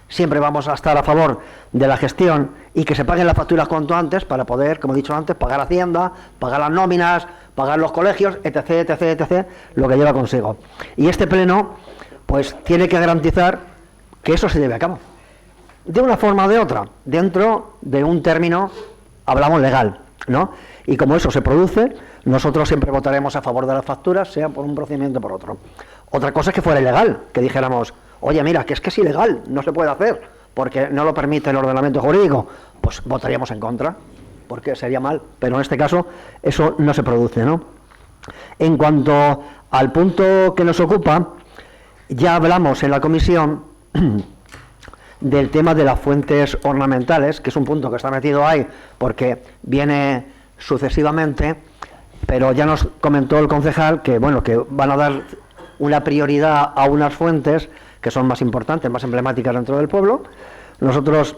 siempre vamos a estar a favor de la gestión y que se paguen las facturas cuanto antes para poder, como he dicho antes, pagar Hacienda, pagar las nóminas, pagar los colegios, etc., etc., etc., lo que lleva consigo. Y este pleno, pues, tiene que garantizar que eso se lleve a cabo. De una forma o de otra, dentro de un término, hablamos legal, ¿no? Y como eso se produce, nosotros siempre votaremos a favor de las facturas, sea por un procedimiento o por otro. Otra cosa es que fuera ilegal, que dijéramos, oye, mira, que es ilegal, no se puede hacer, porque no lo permite el ordenamiento jurídico, pues votaríamos en contra, porque sería mal, pero en este caso eso no se produce, ¿no? En cuanto al punto que nos ocupa, ya hablamos en la comisión del tema de las fuentes ornamentales, que es un punto que está metido ahí porque viene sucesivamente, pero ya nos comentó el concejal que, bueno, que van a dar una prioridad a unas fuentes que son más importantes, más emblemáticas dentro del pueblo. Nosotros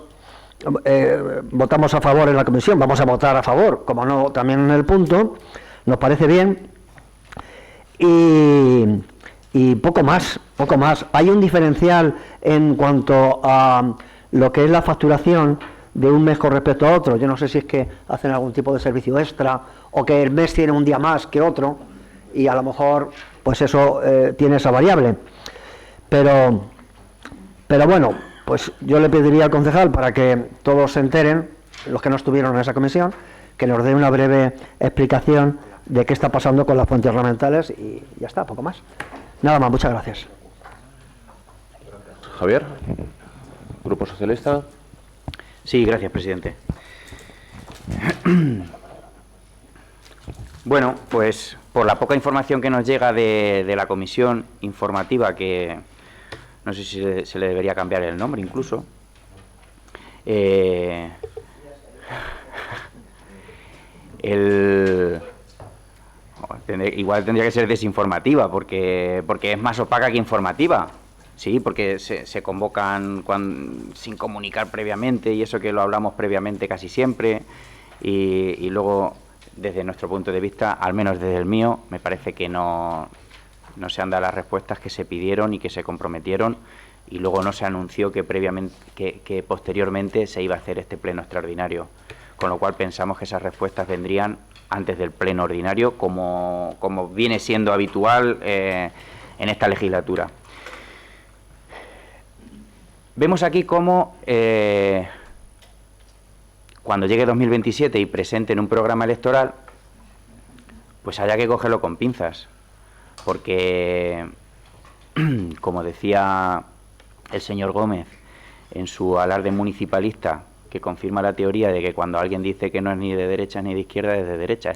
votamos a favor en la comisión, vamos a votar a favor, como no, también en el punto, nos parece bien. Y poco más. Hay un diferencial en cuanto a lo que es la facturación de un mes con respecto a otro. Yo no sé si es que hacen algún tipo de servicio extra o que el mes tiene un día más que otro y a lo mejor pues eso tiene esa variable. Pero bueno, pues yo le pediría al concejal, para que todos se enteren, los que no estuvieron en esa comisión, que nos dé una breve explicación de qué está pasando con las fuentes ornamentales y ya está, poco más. Nada más, muchas gracias. Javier, Grupo Socialista. Sí, gracias, presidente. Bueno, pues por la poca información que nos llega de la comisión informativa, que no sé si se le debería cambiar el nombre incluso, igual tendría que ser desinformativa, porque es más opaca que informativa. Sí, porque se convocan sin comunicar previamente, y eso que lo hablamos previamente casi siempre, y luego, desde nuestro punto de vista, al menos desde el mío, me parece que no se han dado las respuestas que se pidieron y que se comprometieron, y luego no se anunció que posteriormente se iba a hacer este pleno extraordinario, con lo cual pensamos que esas respuestas vendrían antes del pleno ordinario, como viene siendo habitual en esta legislatura. Vemos aquí cómo cuando llegue 2027 y presenten un programa electoral, pues haya que cogerlo con pinzas, porque, como decía el señor Gómez en su alarde municipalista, que confirma la teoría de que cuando alguien dice que no es ni de derecha ni de izquierda, es de derecha,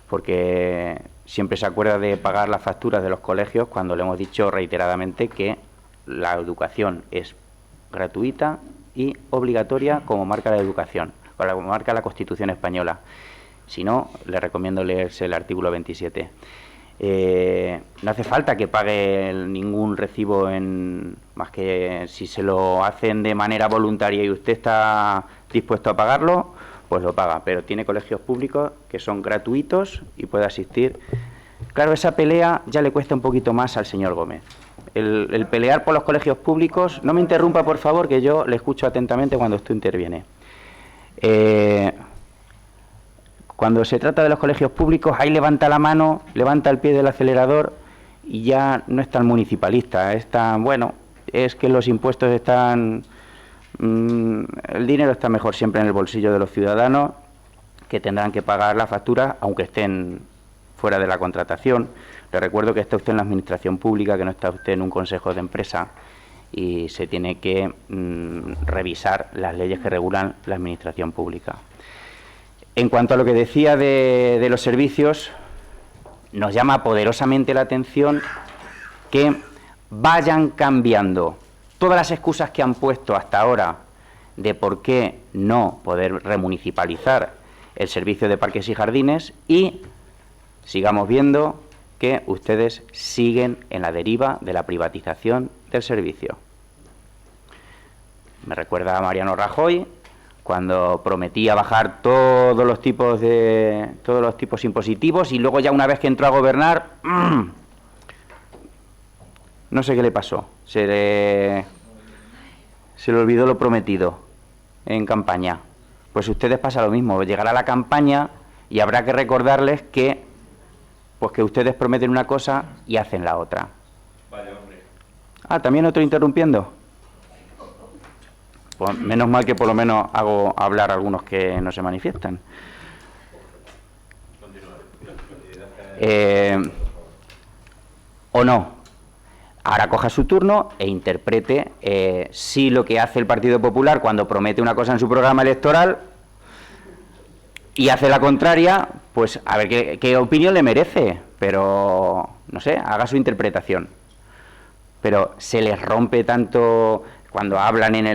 porque siempre se acuerda de pagar las facturas de los colegios cuando le hemos dicho reiteradamente que la educación es gratuita y obligatoria como marca la educación, como marca la Constitución española. Si no, le recomiendo leerse el artículo 27. No hace falta que pague ningún recibo, más que si se lo hacen de manera voluntaria y usted está dispuesto a pagarlo, pues lo paga. Pero tiene colegios públicos que son gratuitos y puede asistir. Claro, esa pelea ya le cuesta un poquito más al señor Gómez. El pelear por los colegios públicos, no me interrumpa por favor, que yo le escucho atentamente cuando usted interviene. Cuando se trata de los colegios públicos, ahí levanta la mano, levanta el pie del acelerador y ya no es tan municipalista, es tan, bueno, es que los impuestos están, el dinero está mejor siempre en el bolsillo de los ciudadanos, que tendrán que pagar la factura aunque estén fuera de la contratación. Le recuerdo que está usted en la administración pública, que no está usted en un consejo de empresa, y se tiene que revisar las leyes que regulan la administración pública. En cuanto a lo que decía de los servicios, nos llama poderosamente la atención que vayan cambiando todas las excusas que han puesto hasta ahora de por qué no poder remunicipalizar el servicio de parques y jardines, y sigamos viendo que ustedes siguen en la deriva de la privatización del servicio. Me recuerda a Mariano Rajoy cuando prometía bajar todos los tipos impositivos, y luego ya una vez que entró a gobernar, no sé qué le pasó, se le olvidó lo prometido en campaña. Pues a ustedes pasa lo mismo, llegará la campaña y habrá que recordarles que ustedes prometen una cosa y hacen la otra. Vaya, hombre. Ah, ¿también otro interrumpiendo? Pues menos mal que por lo menos hago hablar a algunos que no se manifiestan. ¿O no? Ahora coja su turno e interprete si lo que hace el Partido Popular cuando promete una cosa en su programa electoral y hace la contraria, pues a ver qué opinión le merece, pero no sé, haga su interpretación. Pero se les rompe tanto cuando hablan en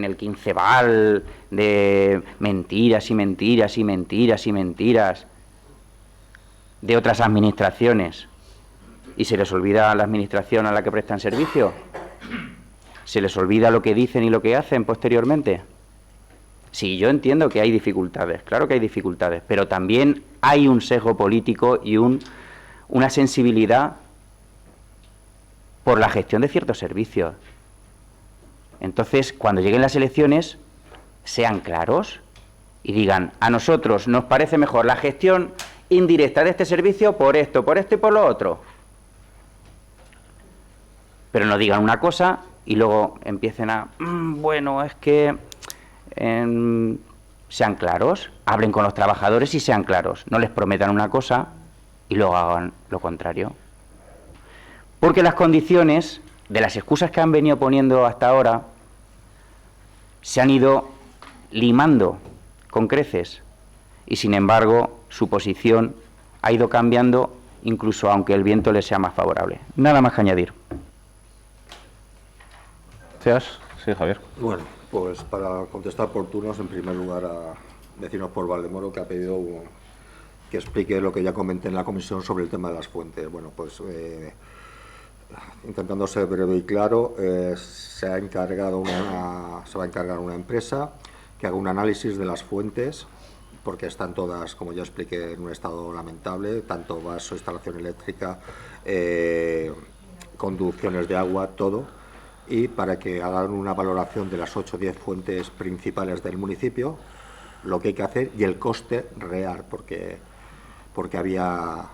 el quinceval de mentiras y mentiras y mentiras y mentiras de otras administraciones, y se les olvida la administración a la que prestan servicio, se les olvida lo que dicen y lo que hacen posteriormente. Sí, yo entiendo que hay dificultades, claro que hay dificultades, pero también hay un sesgo político y una sensibilidad por la gestión de ciertos servicios. Entonces, cuando lleguen las elecciones, sean claros y digan: a nosotros nos parece mejor la gestión indirecta de este servicio por esto y por lo otro. Pero no digan una cosa y luego empiecen a... bueno, es que... sean claros, hablen con los trabajadores y sean claros. No les prometan una cosa y luego hagan lo contrario. Porque las condiciones de las excusas que han venido poniendo hasta ahora se han ido limando con creces, y sin embargo su posición ha ido cambiando, incluso aunque el viento les sea más favorable. Nada más que añadir. Gracias. Sí, Javier. Bueno, pues para contestar por turnos, en primer lugar a Vecinos por Valdemoro, que ha pedido que explique lo que ya comenté en la comisión sobre el tema de las fuentes. Bueno, pues intentando ser breve y claro, se va a encargar una empresa que haga un análisis de las fuentes, porque están todas, como ya expliqué, en un estado lamentable, tanto vaso, instalación eléctrica, conducciones de agua, todo, y para que hagan una valoración de las 8 o 10 fuentes principales del municipio, lo que hay que hacer y el coste real, porque había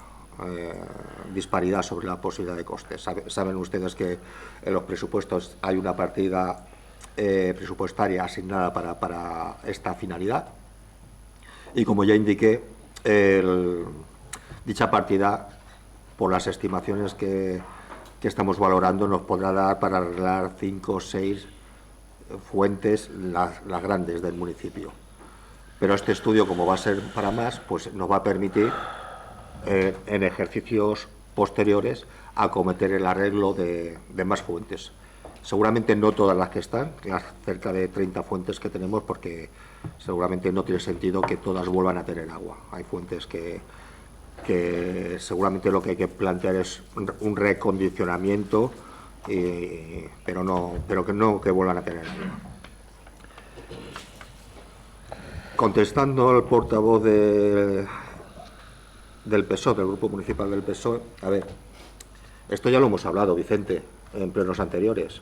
disparidad sobre la posibilidad de costes. Saben ustedes que en los presupuestos hay una partida presupuestaria asignada para esta finalidad, y como ya indiqué, dicha partida, por las estimaciones que estamos valorando, nos podrá dar para arreglar 5 o 6 fuentes, las grandes del municipio. Pero este estudio, como va a ser para más, pues nos va a permitir en ejercicios posteriores acometer el arreglo de más fuentes. Seguramente no todas las que están, las cerca de 30 fuentes que tenemos, porque seguramente no tiene sentido que todas vuelvan a tener agua. Hay fuentes que seguramente lo que hay que plantear es un recondicionamiento, pero que vuelvan a tener agua. Contestando al portavoz del PSOE, del Grupo Municipal del PSOE, a ver, esto ya lo hemos hablado, Vicente, en plenos anteriores.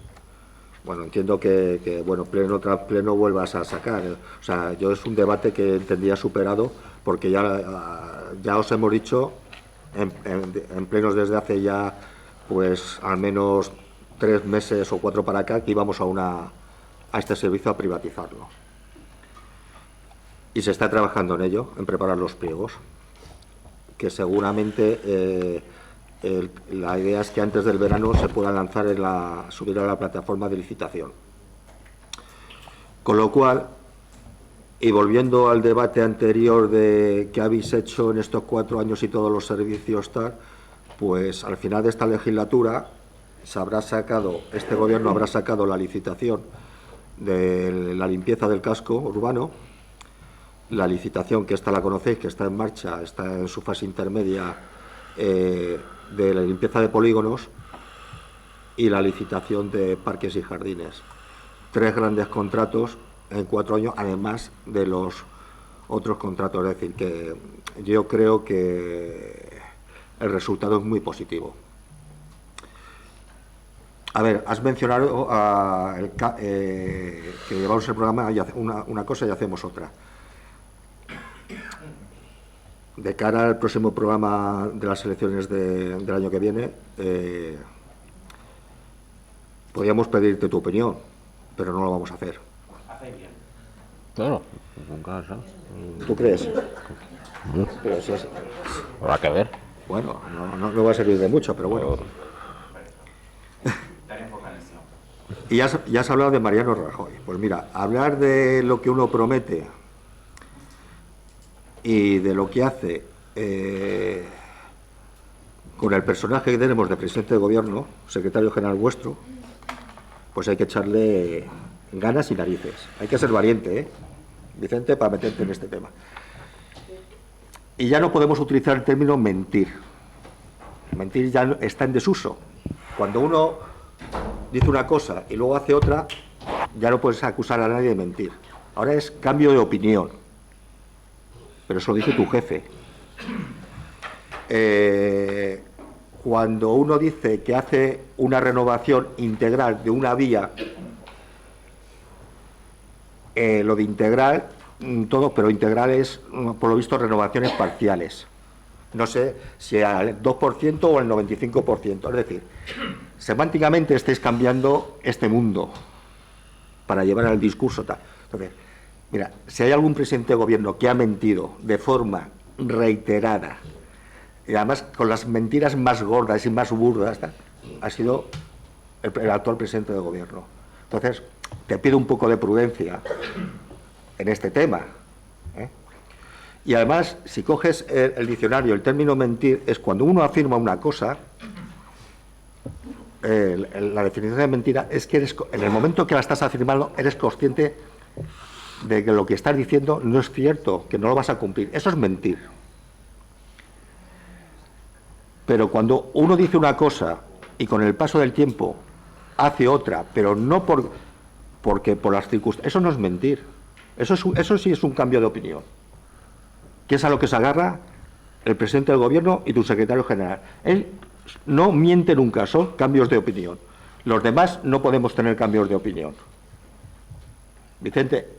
Bueno, entiendo que pleno tras pleno vuelvas a sacar. O sea, yo es un debate que entendía superado, porque ya os hemos dicho en plenos desde hace ya, pues al menos 3 meses o 4 para acá, que íbamos a este servicio a privatizarlo. Y se está trabajando en ello, en preparar los pliegos, que seguramente la idea es que antes del verano se pueda lanzar subir a la plataforma de licitación. Con lo cual, y volviendo al debate anterior que habéis hecho en estos 4 años y todos los servicios tal, pues al final de esta legislatura este gobierno habrá sacado la licitación de la limpieza del casco urbano, la licitación que esta la conocéis, que está en marcha, está en su fase intermedia, de la limpieza de polígonos, y la licitación de parques y jardines. 3 grandes contratos en 4 años, además de los otros contratos. Es decir, que yo creo que el resultado es muy positivo. A ver, has mencionado que llevamos el programa una cosa y hacemos otra. De cara al próximo programa de las elecciones del año que viene, podríamos pedirte tu opinión, pero no lo vamos a hacer. Claro, nunca, ¿sabes? ¿Tú crees? Pero si Habrá que ver. bueno, no va a servir de mucho, pero bueno. Y ya has hablado de Mariano Rajoy. Pues mira, hablar de lo que uno promete y de lo que hace con el personaje que tenemos de presidente de gobierno, secretario general vuestro, pues hay que echarle ganas y narices. Hay que ser valiente, Vicente, para meterte en este tema. Y ya no podemos utilizar el término mentir. Mentir ya está en desuso. Cuando uno dice una cosa y luego hace otra, ya no puedes acusar a nadie de mentir. Ahora es cambio de opinión. Pero eso lo dice tu jefe. Cuando uno dice que hace una renovación integral de una vía, lo de integral, todo, pero integral es, por lo visto, renovaciones parciales. No sé si al 2% o al 95%. Es decir, semánticamente estáis cambiando este mundo para llevar al discurso tal. Entonces, mira, si hay algún presidente de gobierno que ha mentido de forma reiterada, y además con las mentiras más gordas y más burdas, ha sido el actual presidente de gobierno. Entonces, te pido un poco de prudencia en este tema. Y además, si coges el diccionario, el término mentir es cuando uno afirma una cosa, la definición de mentira es que en el momento que la estás afirmando, eres consciente de que lo que estás diciendo no es cierto, que no lo vas a cumplir. Eso es mentir. Pero cuando uno dice una cosa y con el paso del tiempo hace otra, pero no porque por las circunstancias, eso no es mentir. Eso sí es un cambio de opinión, que es a lo que se agarra el presidente del gobierno y tu secretario general. Él no miente nunca, son cambios de opinión. Los demás no podemos tener cambios de opinión. Vicente,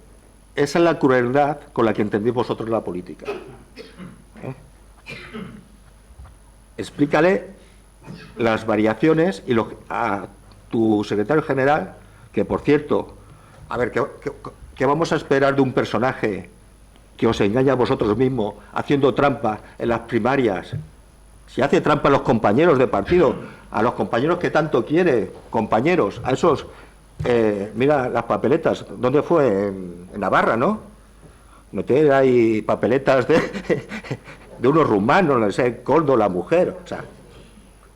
esa es la crueldad con la que entendéis vosotros la política. Explícale las variaciones y a tu secretario general, que por cierto, a ver, ¿qué vamos a esperar de un personaje que os engaña a vosotros mismos haciendo trampa en las primarias? Si hace trampa a los compañeros de partido, a los compañeros que tanto quiere, compañeros, a esos, mira las papeletas, ¿dónde fue? En Navarra, ¿no? Meter ahí papeletas de unos rumanos, no sé, Coldo, la mujer, o sea,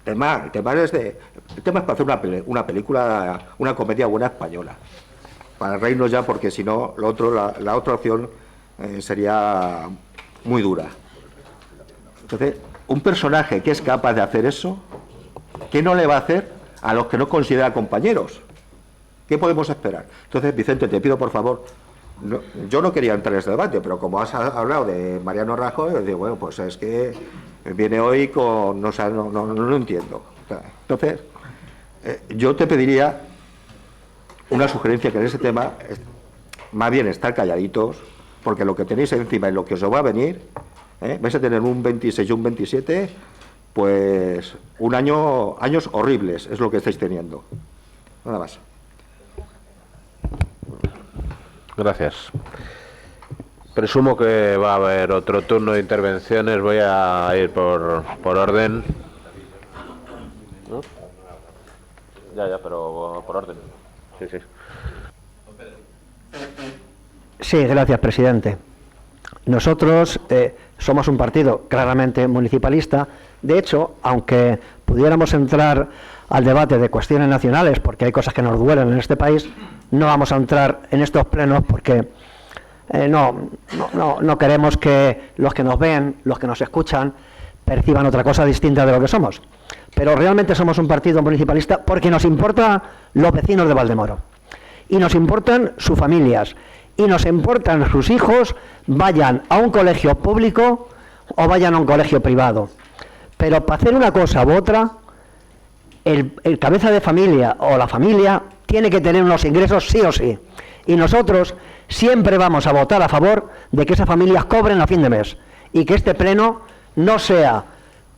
el tema es para hacer una película, una comedia buena española, para reírnos ya, porque si no, la otra opción sería muy dura. Entonces, un personaje que es capaz de hacer eso, ¿qué no le va a hacer a los que no considera compañeros? ¿Qué podemos esperar? Entonces, Vicente, te pido por favor, yo no quería entrar en este debate, pero como has hablado de Mariano Rajoy, digo, bueno, pues es que viene hoy con, no lo entiendo. Entonces, yo te pediría una sugerencia, que en ese tema, más bien estar calladitos, porque lo que tenéis encima y lo que os va a venir, vais a tener un 26 y un 27, pues años horribles, es lo que estáis teniendo. Nada más. Gracias. Presumo que va a haber otro turno de intervenciones. Voy a ir por orden. ¿No? Ya, pero por orden. Sí. Sí, gracias, presidente. Nosotros somos un partido claramente municipalista. De hecho, aunque pudiéramos entrar al debate de cuestiones nacionales, porque hay cosas que nos duelen en este país, no vamos a entrar en estos plenos porque no queremos que los que nos ven, los que nos escuchan, perciban otra cosa distinta de lo que somos. Pero realmente somos un partido municipalista porque nos importan los vecinos de Valdemoro. Y nos importan sus familias. Y nos importan sus hijos, vayan a un colegio público o vayan a un colegio privado. Pero para hacer una cosa u otra, el cabeza de familia o la familia tiene que tener unos ingresos sí o sí. Y nosotros siempre vamos a votar a favor de que esas familias cobren a fin de mes. Y que este pleno no sea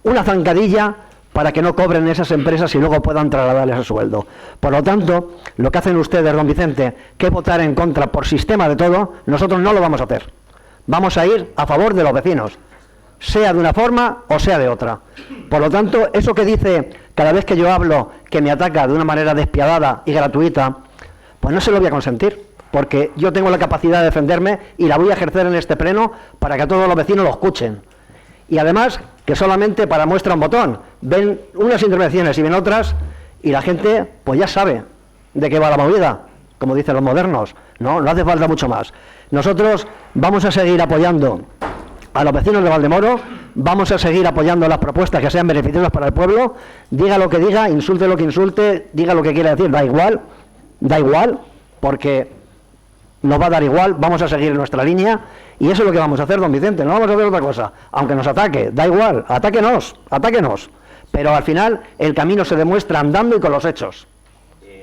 una zancadilla para que no cobren esas empresas y luego puedan trasladarles el sueldo. Por lo tanto, lo que hacen ustedes, don Vicente, que es votar en contra por sistema de todo, nosotros no lo vamos a hacer. Vamos a ir a favor de los vecinos, sea de una forma o sea de otra. Por lo tanto, eso que dice cada vez que yo hablo, que me ataca de una manera despiadada y gratuita, pues no se lo voy a consentir, porque yo tengo la capacidad de defenderme y la voy a ejercer en este pleno para que todos los vecinos lo escuchen. Y además, que solamente para muestra un botón, ven unas intervenciones y ven otras, y la gente pues ya sabe de qué va la movida, como dicen los modernos. No hace falta mucho más. Nosotros vamos a seguir apoyando a los vecinos de Valdemoro, vamos a seguir apoyando las propuestas que sean beneficiosas para el pueblo, diga lo que diga, insulte lo que insulte, diga lo que quiera decir, da igual, porque nos va a dar igual, vamos a seguir en nuestra línea, y eso es lo que vamos a hacer, don Vicente, no vamos a hacer otra cosa, aunque nos ataque, da igual, atáquenos, pero al final el camino se demuestra andando y con los hechos.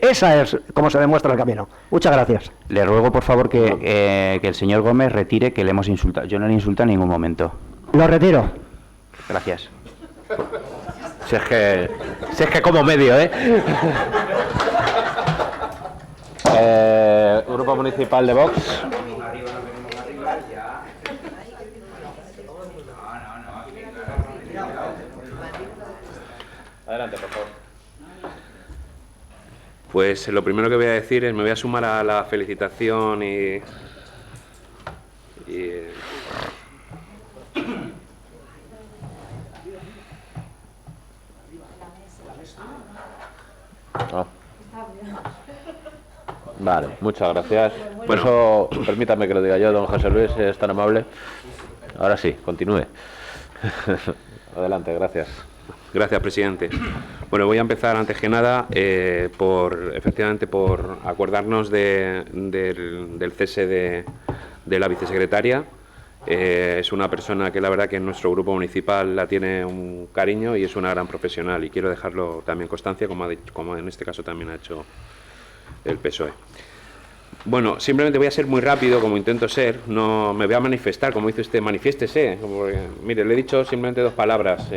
Esa es como se demuestra el camino. Muchas gracias. Le ruego, por favor, que el señor Gómez retire que le hemos insultado. Yo no le insulto en ningún momento. Lo retiro. Gracias. Si es que como medio, Grupo Municipal de Vox. Adelante, por favor. Pues lo primero que voy a decir es, me voy a sumar a la felicitación y Vale, muchas gracias. Por eso, permítame que lo diga yo, don José Luis, es tan amable. Ahora sí, continúe. Adelante, gracias. Gracias, presidente. Bueno, voy a empezar antes que nada efectivamente por acordarnos del cese de la vicesecretaria. Es una persona que la verdad que en nuestro grupo municipal la tiene un cariño y es una gran profesional, y quiero dejarlo también constancia, como en este caso también ha hecho el PSOE. Bueno, simplemente voy a ser muy rápido, como intento ser, no me voy a manifestar, como dice usted, manifiéstese. Mire, le he dicho simplemente 2 palabras,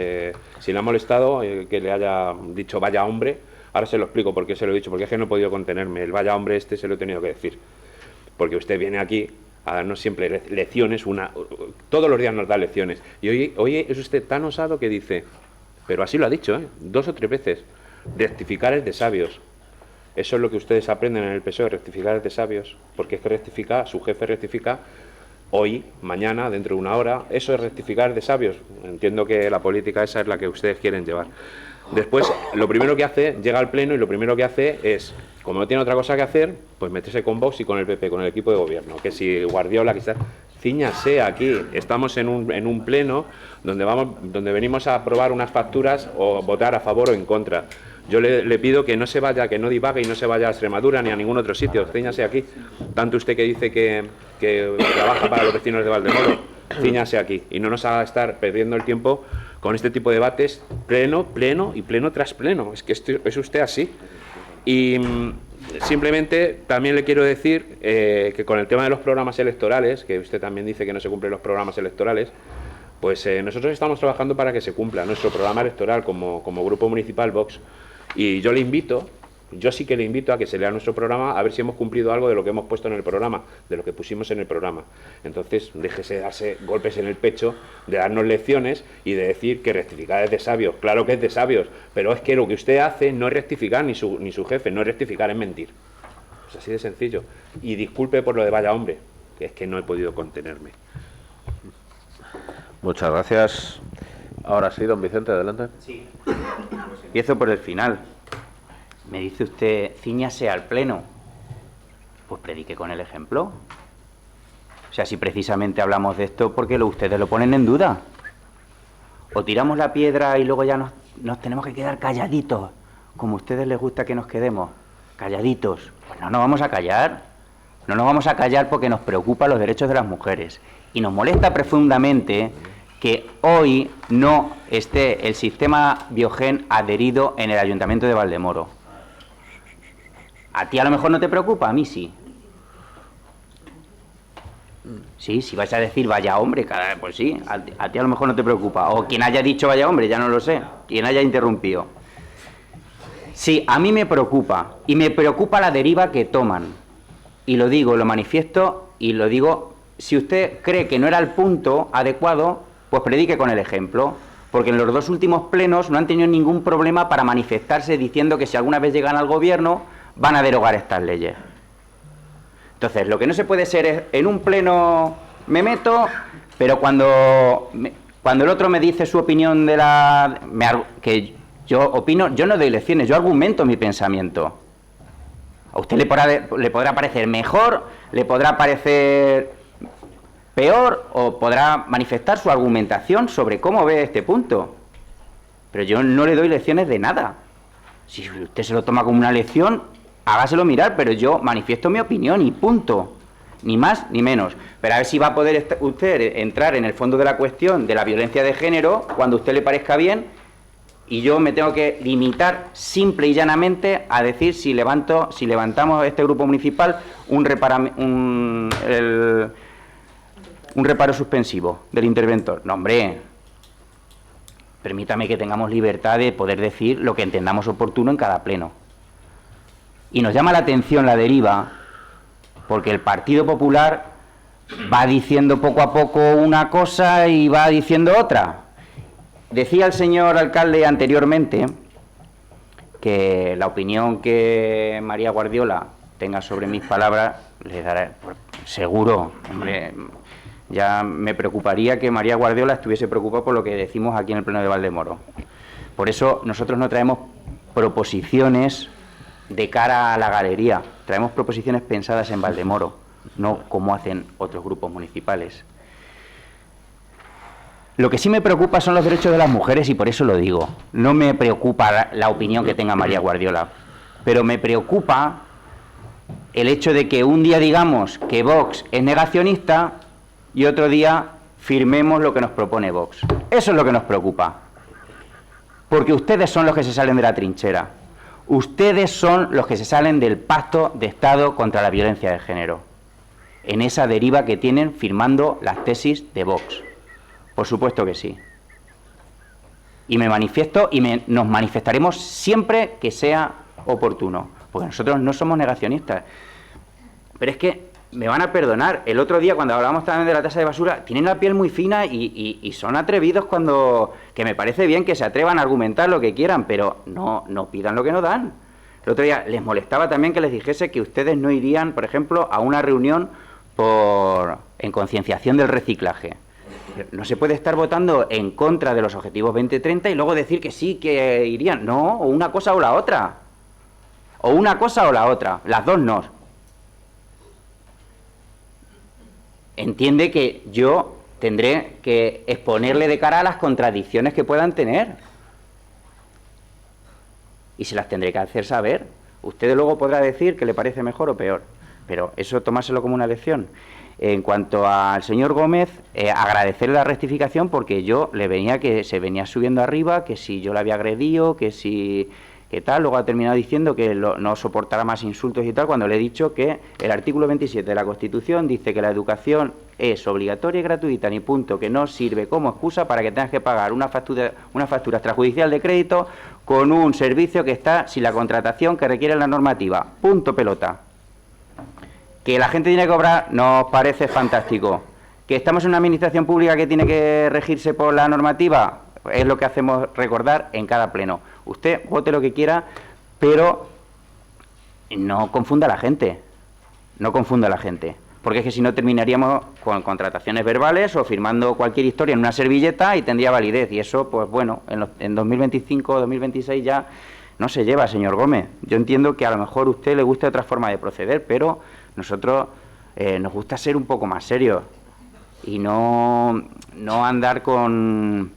si le ha molestado que le haya dicho vaya hombre, ahora se lo explico por qué se lo he dicho, porque es que no he podido contenerme, el vaya hombre se lo he tenido que decir, porque usted viene aquí a darnos siempre lecciones, todos los días nos da lecciones, y hoy es usted tan osado que dice, pero así lo ha dicho, 2 o 3 veces, rectificar es de sabios. Eso es lo que ustedes aprenden en el PSOE, rectificar es de sabios, porque es que rectifica, su jefe rectifica hoy, mañana, dentro de 1 hora, eso es rectificar de sabios. Entiendo que la política esa es la que ustedes quieren llevar. Después, lo primero que hace, llega al pleno y lo primero que hace es, como no tiene otra cosa que hacer, pues meterse con Vox y con el PP, con el equipo de gobierno, que si Guardiola, quizás, cíñase aquí, estamos en un pleno donde venimos a aprobar unas facturas o votar a favor o en contra. Yo le pido que no se vaya, que no divague y no se vaya a Extremadura ni a ningún otro sitio. Cíñase aquí. Tanto usted que dice que trabaja para los vecinos de Valdemoro, cíñase aquí. Y no nos haga estar perdiendo el tiempo con este tipo de debates, pleno y pleno tras pleno. Es que es usted así. Y simplemente también le quiero decir que con el tema de los programas electorales, que usted también dice que no se cumplen los programas electorales, pues nosotros estamos trabajando para que se cumpla nuestro programa electoral como Grupo Municipal Vox. Y yo le invito Yo sí que le invito a que se lea nuestro programa a ver si hemos cumplido algo de lo que hemos puesto en el programa, de lo que pusimos en el programa. Entonces, déjese de darse golpes en el pecho, de darnos lecciones y de decir que rectificar es de sabios. Claro que es de sabios, pero es que lo que usted hace no es rectificar, ni su jefe, no es rectificar, es mentir. Es así de sencillo. Y disculpe por lo de vaya hombre, que es que no he podido contenerme. Muchas gracias. Ahora sí, don Vicente, adelante. Sí. Empiezo por el final. Me dice usted, cíñase al pleno. Pues predique con el ejemplo. O sea, si precisamente hablamos de esto, ¿por qué ustedes lo ponen en duda? O tiramos la piedra y luego ya nos tenemos que quedar calladitos, como a ustedes les gusta que nos quedemos, calladitos. Pues no nos vamos a callar. No nos vamos a callar porque nos preocupan los derechos de las mujeres. Y nos molesta profundamente que hoy no esté el sistema Biogen adherido en el Ayuntamiento de Valdemoro. A ti a lo mejor no te preocupa, a mí sí. Sí, si vais a decir vaya hombre, pues sí, a ti a lo mejor no te preocupa. O quien haya dicho vaya hombre, ya no lo sé, quien haya interrumpido. Sí, a mí me preocupa, y me preocupa la deriva que toman. Y lo digo, lo manifiesto, y lo digo, si usted cree que no era el punto adecuado, pues predique con el ejemplo. Porque en los dos últimos plenos no han tenido ningún problema para manifestarse diciendo que si alguna vez llegan al gobierno van a derogar estas leyes. Entonces, lo que no se puede ser es, en un pleno me meto, pero cuando el otro me dice su opinión de que yo opino, yo no doy lecciones, yo argumento mi pensamiento. A usted le podrá parecer mejor, le podrá parecer peor, o podrá manifestar su argumentación sobre cómo ve este punto. Pero yo no le doy lecciones de nada. Si usted se lo toma como una lección, hágaselo mirar, pero yo manifiesto mi opinión y punto. Ni más ni menos. Pero a ver si va a poder usted entrar en el fondo de la cuestión de la violencia de género cuando a usted le parezca bien, y yo me tengo que limitar simple y llanamente a decir si levantamos este grupo municipal un reparo suspensivo del interventor. No, hombre, permítame que tengamos libertad de poder decir lo que entendamos oportuno en cada pleno. Y nos llama la atención la deriva, porque el Partido Popular va diciendo poco a poco una cosa y va diciendo otra. Decía el señor alcalde anteriormente que la opinión que María Guardiola tenga sobre mis palabras le dará, seguro, hombre, ya me preocuparía que María Guardiola estuviese preocupada por lo que decimos aquí en el Pleno de Valdemoro. Por eso nosotros no traemos proposiciones de cara a la galería, traemos proposiciones pensadas en Valdemoro, no como hacen otros grupos municipales. Lo que sí me preocupa son los derechos de las mujeres, y por eso lo digo. No me preocupa la opinión que tenga María Guardiola, pero me preocupa el hecho de que un día digamos que Vox es negacionista y otro día firmemos lo que nos propone Vox. Eso es lo que nos preocupa, porque ustedes son los que se salen de la trinchera. Ustedes son los que se salen del pacto de Estado contra la violencia de género, en esa deriva que tienen firmando las tesis de Vox. Por supuesto que sí. Y me manifiesto y nos manifestaremos siempre que sea oportuno, porque nosotros no somos negacionistas. Pero es que me van a perdonar. El otro día, cuando hablábamos también de la tasa de basura, tienen la piel muy fina y son atrevidos cuando... Que me parece bien que se atrevan a argumentar lo que quieran, pero no pidan lo que no dan. El otro día les molestaba también que les dijese que ustedes no irían, por ejemplo, a una reunión en concienciación del reciclaje. No se puede estar votando en contra de los objetivos 2030 y luego decir que sí, que irían. No, o una cosa o la otra. O una cosa o la otra. Las dos no. Entiende que yo tendré que exponerle de cara a las contradicciones que puedan tener. Y se las tendré que hacer saber. Usted luego podrá decir que le parece mejor o peor. Pero eso tomárselo como una lección. En cuanto al señor Gómez, agradecerle la rectificación, porque yo le venía que se venía subiendo arriba, que si yo le había agredido, que si que tal, luego ha terminado diciendo que no soportará más insultos y tal, cuando le he dicho que el artículo 27 de la Constitución dice que la educación es obligatoria y gratuita, ni punto, que no sirve como excusa para que tengas que pagar una factura extrajudicial de crédito con un servicio que está sin la contratación que requiere la normativa. Punto pelota. Que la gente tiene que cobrar nos parece fantástico. Que estamos en una administración pública que tiene que regirse por la normativa, es lo que hacemos recordar en cada pleno. Usted vote lo que quiera, pero no confunda a la gente. No confunda a la gente. Porque es que si no terminaríamos con contrataciones verbales o firmando cualquier historia en una servilleta y tendría validez. Y eso, pues bueno, en 2025 o 2026 ya no se lleva, señor Gómez. Yo entiendo que a lo mejor a usted le gusta otra forma de proceder, pero nosotros nos gusta ser un poco más serios y no andar con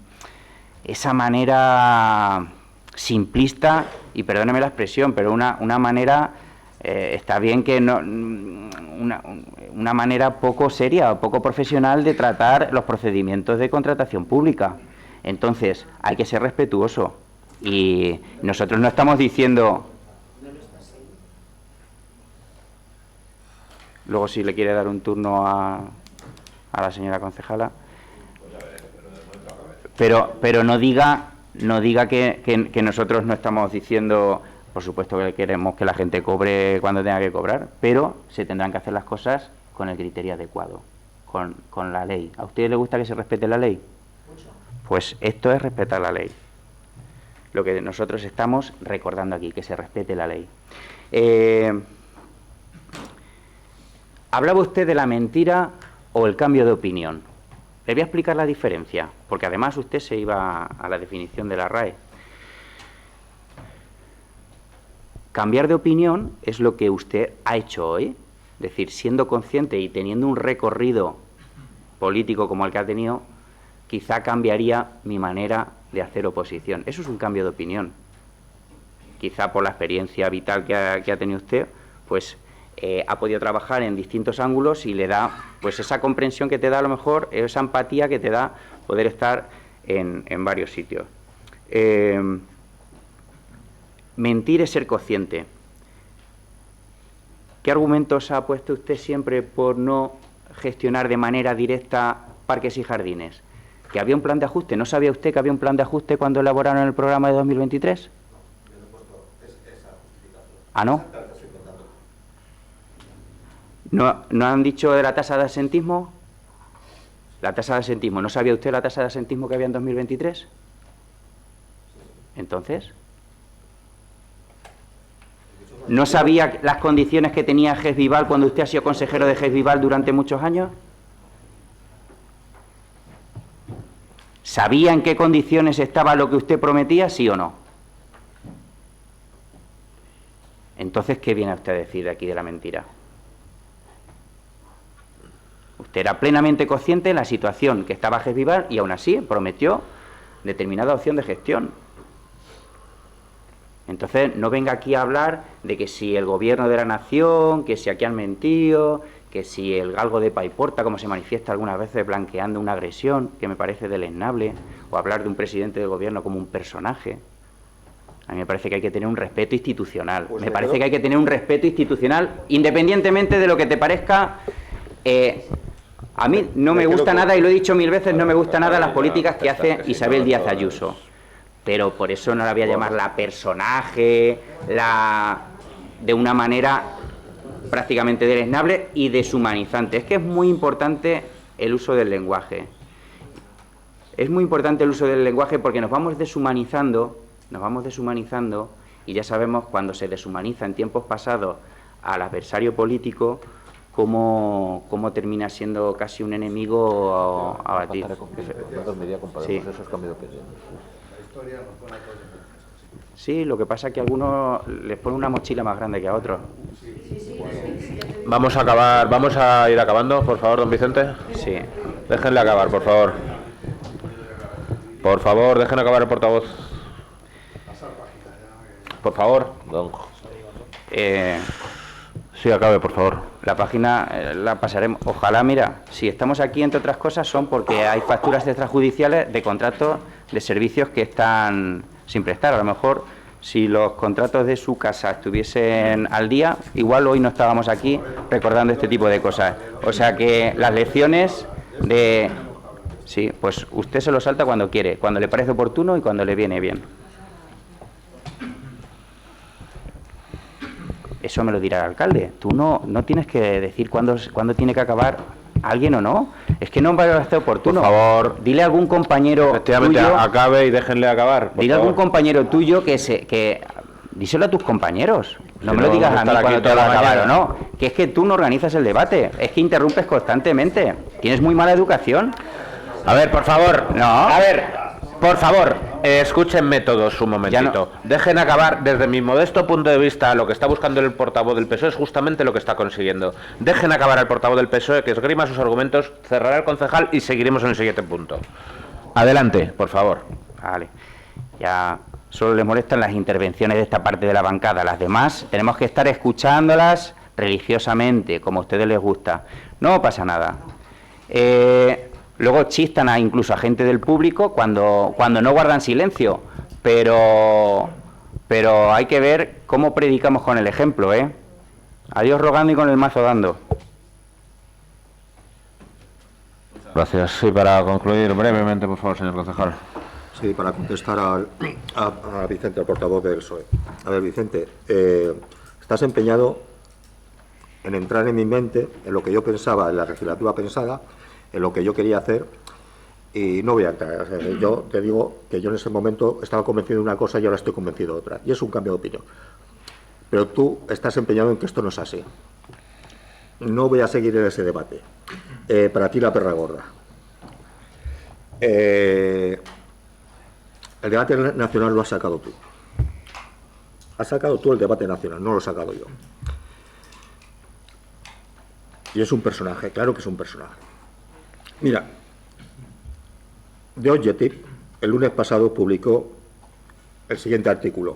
esa manera simplista, y perdóneme la expresión, pero una manera, está bien que no, una manera poco seria o poco profesional de tratar los procedimientos de contratación pública. Entonces, hay que ser respetuoso. Y nosotros no estamos diciendo... Luego, si le quiere dar un turno a la señora concejala. Pero no diga que nosotros no estamos diciendo, por supuesto que queremos que la gente cobre cuando tenga que cobrar, pero se tendrán que hacer las cosas con el criterio adecuado, con la ley. ¿A usted le gusta que se respete la ley? Pues esto es respetar la ley. Lo que nosotros estamos recordando aquí, que se respete la ley. Hablaba usted de la mentira o el cambio de opinión. Le voy a explicar la diferencia, porque además usted se iba a la definición de la RAE. Cambiar de opinión es lo que usted ha hecho hoy, es decir, siendo consciente y teniendo un recorrido político como el que ha tenido, quizá cambiaría mi manera de hacer oposición. Eso es un cambio de opinión. Quizá por la experiencia vital que ha tenido usted, pues ha podido trabajar en distintos ángulos y le da pues esa comprensión que te da a lo mejor, esa empatía que te da poder estar en varios sitios. Mentir es ser consciente. ¿Qué argumentos ha puesto usted siempre por no gestionar de manera directa parques y jardines? ¿Que había un plan de ajuste? ¿No sabía usted que había un plan de ajuste cuando elaboraron el programa de 2023? ¿Ah, no? ¿No han dicho de la tasa de absentismo? La tasa de absentismo. ¿No sabía usted la tasa de absentismo que había en 2023? Entonces, ¿no sabía las condiciones que tenía GES Vival cuando usted ha sido consejero de GES Vival durante muchos años? ¿Sabía en qué condiciones estaba lo que usted prometía, sí o no? Entonces, ¿qué viene usted a decir aquí de la mentira? Usted era plenamente consciente de la situación que estaba GES Vival y aún así prometió determinada opción de gestión. Entonces, no venga aquí a hablar de que si el gobierno de la nación, que si aquí han mentido, que si el galgo de Paiporta, como se manifiesta algunas veces blanqueando una agresión, que me parece deleznable, o hablar de un presidente del gobierno como un personaje. A mí me parece que hay que tener un respeto institucional. Pues me parece que hay que tener un respeto institucional, independientemente de lo que te parezca. A mí no me gusta nada, y lo he dicho mil veces, no me gusta nada las políticas que hace Isabel Díaz Ayuso. Pero por eso no la voy a llamar la personaje, de una manera prácticamente deleznable y deshumanizante. Es que es muy importante el uso del lenguaje. Es muy importante el uso del lenguaje porque nos vamos deshumanizando, y ya sabemos cuando se deshumaniza en tiempos pasados al adversario político, cómo termina siendo casi un enemigo a batir. Sí. Sí, lo que pasa es que a algunos les pone una mochila más grande que a otros. Vamos a ir acabando, por favor, don Vicente. Sí. Déjenle acabar, por favor. Por favor, dejen acabar el portavoz. Por favor, don. Sí, acabe, por favor. La página la pasaremos. Ojalá, mira, si estamos aquí, entre otras cosas, son porque hay facturas extrajudiciales de contratos de servicios que están sin prestar. A lo mejor Si los contratos de su casa estuviesen al día, igual hoy no estábamos aquí recordando este tipo de cosas. O sea que las lecciones de... Sí, pues usted se lo salta cuando quiere, cuando le parece oportuno y cuando le viene bien. Eso me lo dirá el alcalde. Tú no tienes que decir cuándo tiene que acabar alguien o no. Es que no me parece oportuno. Por favor. Dile a algún compañero Efectivamente, tuyo... acabe y déjenle acabar. Dile a algún compañero tuyo díselo a tus compañeros. No Si me lo no, digas vamos a a mí estar cuando aquí te va a toda la acabar o mañana. no. Que es que tú no organizas el debate. Es que interrumpes constantemente. Tienes muy mala educación. A ver, por favor. No. A ver, por favor, escúchenme todos un momentito. Dejen acabar. Desde mi modesto punto de vista, lo que está buscando el portavoz del PSOE es justamente lo que está consiguiendo. Dejen acabar al portavoz del PSOE, que esgrima sus argumentos, cerrará el concejal y seguiremos en el siguiente punto. Adelante, por favor. Vale. Ya solo les molestan las intervenciones de esta parte de la bancada. Las demás tenemos que estar escuchándolas religiosamente, como a ustedes les gusta. No pasa nada. Luego chistan incluso a gente del público cuando no guardan silencio. Pero hay que ver cómo predicamos con el ejemplo, ¿eh? A Dios rogando y con el mazo dando. Gracias. Sí, para concluir brevemente, por favor, señor concejal. Sí, para contestar a Vicente, al portavoz del PSOE. A ver, Vicente, estás empeñado en entrar en mi mente, en lo que yo pensaba, en la legislatura pensada, en lo que yo quería hacer, y no voy a entrar. O sea, yo te digo que yo en ese momento estaba convencido de una cosa y ahora estoy convencido de otra, y es un cambio de opinión. Pero tú estás empeñado en que esto no es así. No voy a seguir en ese debate. Para ti la perra gorda. El debate nacional lo has sacado tú. Has sacado tú el debate nacional, no lo he sacado yo. Y es un personaje, claro que es un personaje. Mira, The Objective, el lunes pasado, publicó el siguiente artículo.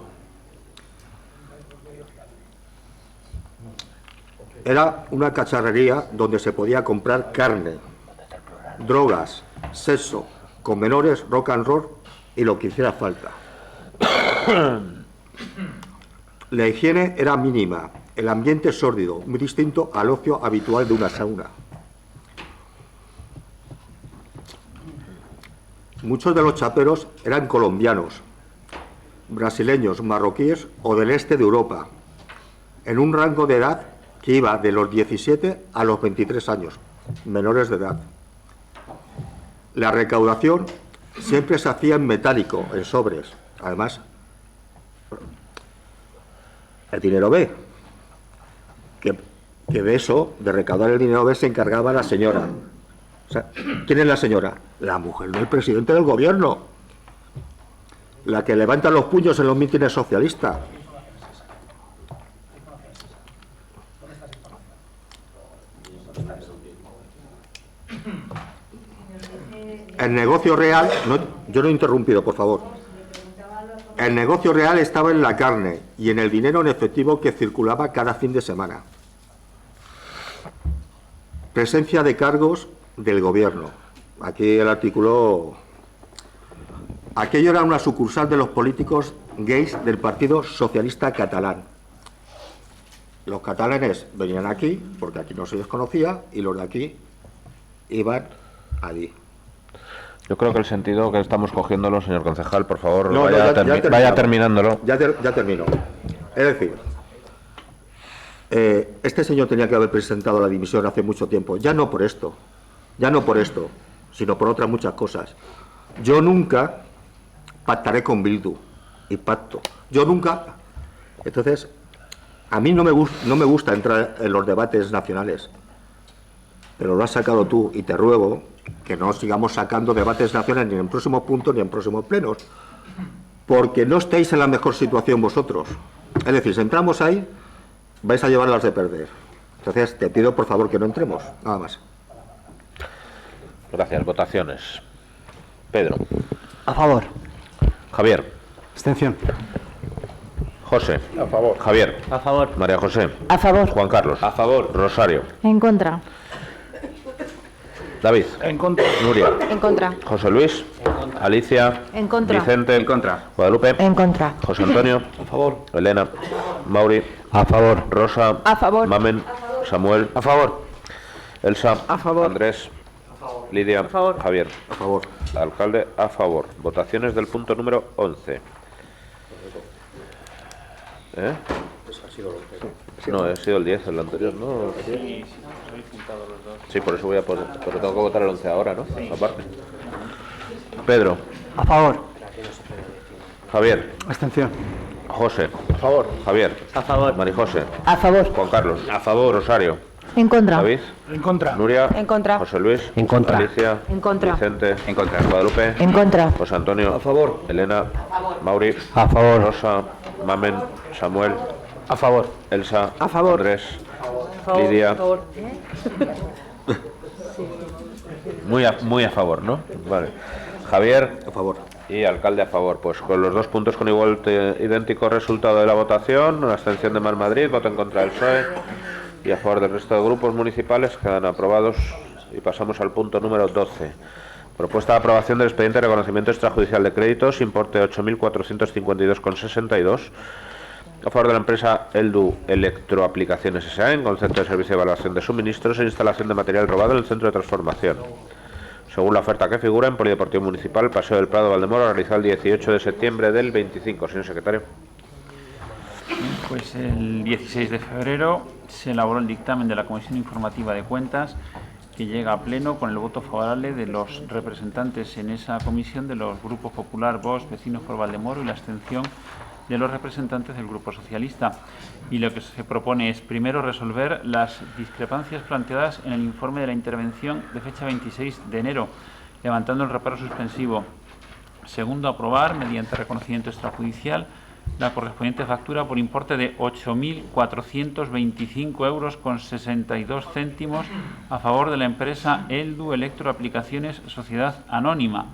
Era una cacharrería donde se podía comprar carne, drogas, sexo, con menores, rock and roll y lo que hiciera falta. La higiene era mínima, el ambiente sórdido, muy distinto al ocio habitual de una sauna. Muchos de los chaperos eran colombianos, brasileños, marroquíes o del este de Europa, en un rango de edad que iba de los 17 a los 23 años, menores de edad. La recaudación siempre se hacía en metálico, en sobres. Además, el dinero B, que de eso, de recaudar el dinero B, se encargaba la señora. O sea, ¿quién es la señora? La mujer del presidente del gobierno, la que levanta los puños en los mítines socialistas. El negocio real, yo no he interrumpido, por favor. El negocio real estaba en la carne y en el dinero en efectivo que circulaba cada fin de semana. Presencia de cargos del gobierno. Aquí el artículo... Aquello era una sucursal de los políticos gays del Partido Socialista Catalán. Los catalanes venían aquí, porque aquí no se les conocía, y los de aquí iban allí. Yo creo que el sentido que estamos cogiéndolo, señor concejal, por favor, No, vaya terminándolo. Ya termino. Es decir, este señor tenía que haber presentado la dimisión hace mucho tiempo, ya no por esto, sino por otras muchas cosas. Yo nunca pactaré con Bildu, y pacto. Yo nunca... Entonces, a mí no me gusta entrar en los debates nacionales, pero lo has sacado tú, y te ruego que no sigamos sacando debates nacionales ni en próximos puntos ni en próximos plenos, porque no estáis en la mejor situación vosotros. Es decir, si entramos ahí, vais a llevarlas de perder. Entonces, te pido por favor que no entremos, nada más. Gracias. Votaciones. Pedro. A favor. Javier. Abstención. José. A favor. Javier. A favor. María José. A favor. Juan Carlos. A favor. Rosario. En contra. David. En contra. Nuria. En contra. José Luis. Alicia. En contra. Vicente. En contra. Guadalupe. En contra. José Antonio. A favor. Elena. Mauri. A favor. Rosa. A favor. Mamen. Samuel. A favor. Elsa. A favor. Andrés. Lidia. A favor. Javier. A favor. Alcalde a favor. Votaciones del punto número 11. ¿Eh? No, ha sido el 10, el anterior, ¿no? Sí, por eso voy a poner. Pero tengo que votar el 11 ahora, ¿no? Aparte. Pedro. A favor. Javier. Abstención. José. A favor. Javier. A favor. Marijose. A favor. Juan Carlos. A favor. Rosario. En contra. David. En contra. Nuria. En contra. José Luis. En contra. Alicia. En contra. Vicente. En contra. Guadalupe. En contra. José Antonio. A favor. Elena. Mauri. A favor. Rosa. Mamen. Samuel. A favor. Elsa. A favor. Andrés. Lidia. A favor. Muy a favor, ¿no? Vale. Javier. A favor. Y alcalde a favor. Pues con los dos puntos con igual idéntico resultado de la votación, una abstención de Mar Madrid, voto en contra del PSOE y a favor del resto de grupos municipales, quedan aprobados. Y pasamos al punto número 12. Propuesta de aprobación del expediente de reconocimiento extrajudicial de créditos, importe 8.452,62. A favor de la empresa Eldu Electroaplicaciones S.A. en concepto de servicio de evaluación de suministros e instalación de material robado en el centro de transformación. Según la oferta que figura en Polideportivo Municipal, Paseo del Prado, Valdemoro, realizado el 18 de septiembre del 25. Señor secretario. Pues el 16 de febrero se elaboró el dictamen de la Comisión Informativa de Cuentas, que llega a pleno con el voto favorable de los representantes en esa comisión de los grupos Popular, Vox, Vecinos por Valdemoro y la abstención de los representantes del Grupo Socialista. Y lo que se propone es, primero, resolver las discrepancias planteadas en el informe de la intervención de fecha 26 de enero, levantando el reparo suspensivo. Segundo, aprobar, mediante reconocimiento extrajudicial, la correspondiente factura por importe de 8.425,62 € a favor de la empresa Eldu Electroaplicaciones Sociedad Anónima,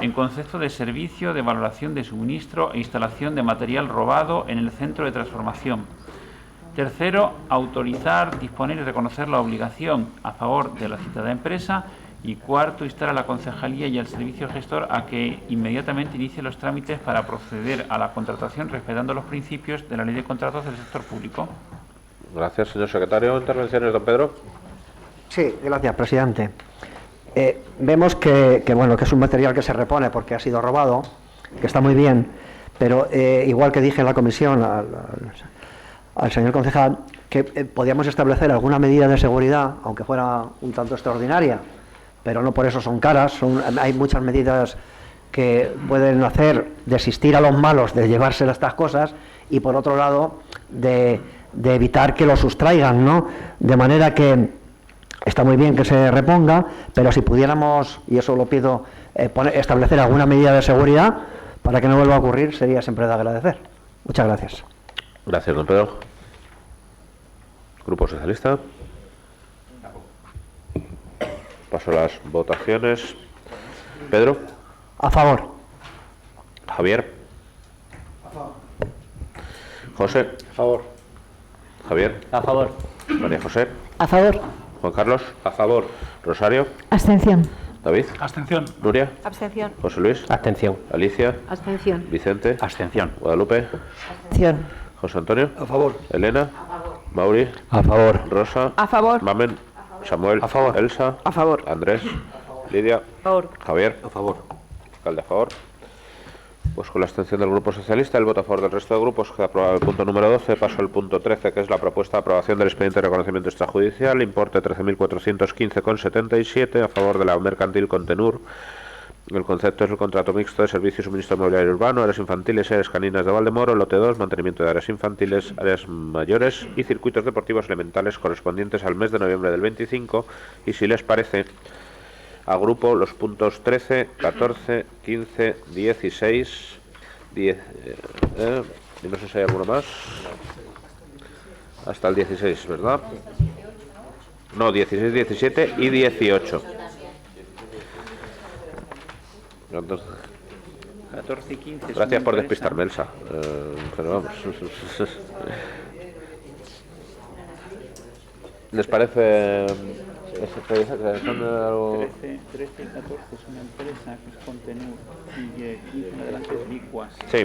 en concepto de servicio de valoración de suministro e instalación de material robado en el centro de transformación. Tercero, autorizar, disponer y reconocer la obligación a favor de la citada empresa. Y cuarto, instar a la Concejalía y al Servicio Gestor a que inmediatamente inicie los trámites para proceder a la contratación respetando los principios de la Ley de Contratos del Sector Público. Gracias, señor secretario. ¿Intervenciones, don Pedro? Sí, gracias, presidente. Vemos que es un material que se repone porque ha sido robado, que está muy bien, pero igual que dije en la comisión al señor concejal, que podíamos establecer alguna medida de seguridad, aunque fuera un tanto extraordinaria, pero no por eso son caras. Hay muchas medidas que pueden hacer desistir a los malos de llevarse estas cosas y, por otro lado, de evitar que lo sustraigan, ¿no? De manera que está muy bien que se reponga, pero si pudiéramos, y eso lo pido, establecer alguna medida de seguridad para que no vuelva a ocurrir, sería siempre de agradecer. Muchas gracias. Gracias, don Pedro. Grupo Socialista. Paso a las votaciones. Pedro. A favor. Javier. José. A favor. Javier. A favor. María José. A favor. Juan Carlos. A favor. Rosario. Abstención. David. Abstención. Nuria. Abstención. José Luis. Abstención. Alicia. Abstención. Vicente. Abstención. Guadalupe. Abstención. José Antonio. A favor. Elena. Mauri. A favor. Rosa. A favor. Mamen. Samuel. A favor. Elsa. A favor. Andrés. Lidia. A favor. Javier. A favor. Alcalde a favor. Pues con la abstención del Grupo Socialista, el voto a favor del resto de grupos, queda aprobado el punto número 12. Paso al punto 13, que es la propuesta de aprobación del expediente de reconocimiento extrajudicial, importe 13.415,77, a favor de la mercantil Contenur. El concepto es el contrato mixto de servicio y suministro mobiliario urbano, áreas infantiles y áreas caninas de Valdemoro, lote 2, mantenimiento de áreas infantiles, áreas mayores y circuitos deportivos elementales correspondientes al mes de noviembre del 25. Y si les parece, agrupo los puntos 13, 14, 15, 16, 10, y no sé si hay alguno más. Hasta el 16, ¿verdad? No, 16, 17 y 18. 14 y 15. Gracias por despistarme, Elsa. Pero vamos. ¿Les parece? 13 y 14 es una empresa que es Contenur y 15 una de las que es Licuas. Sí.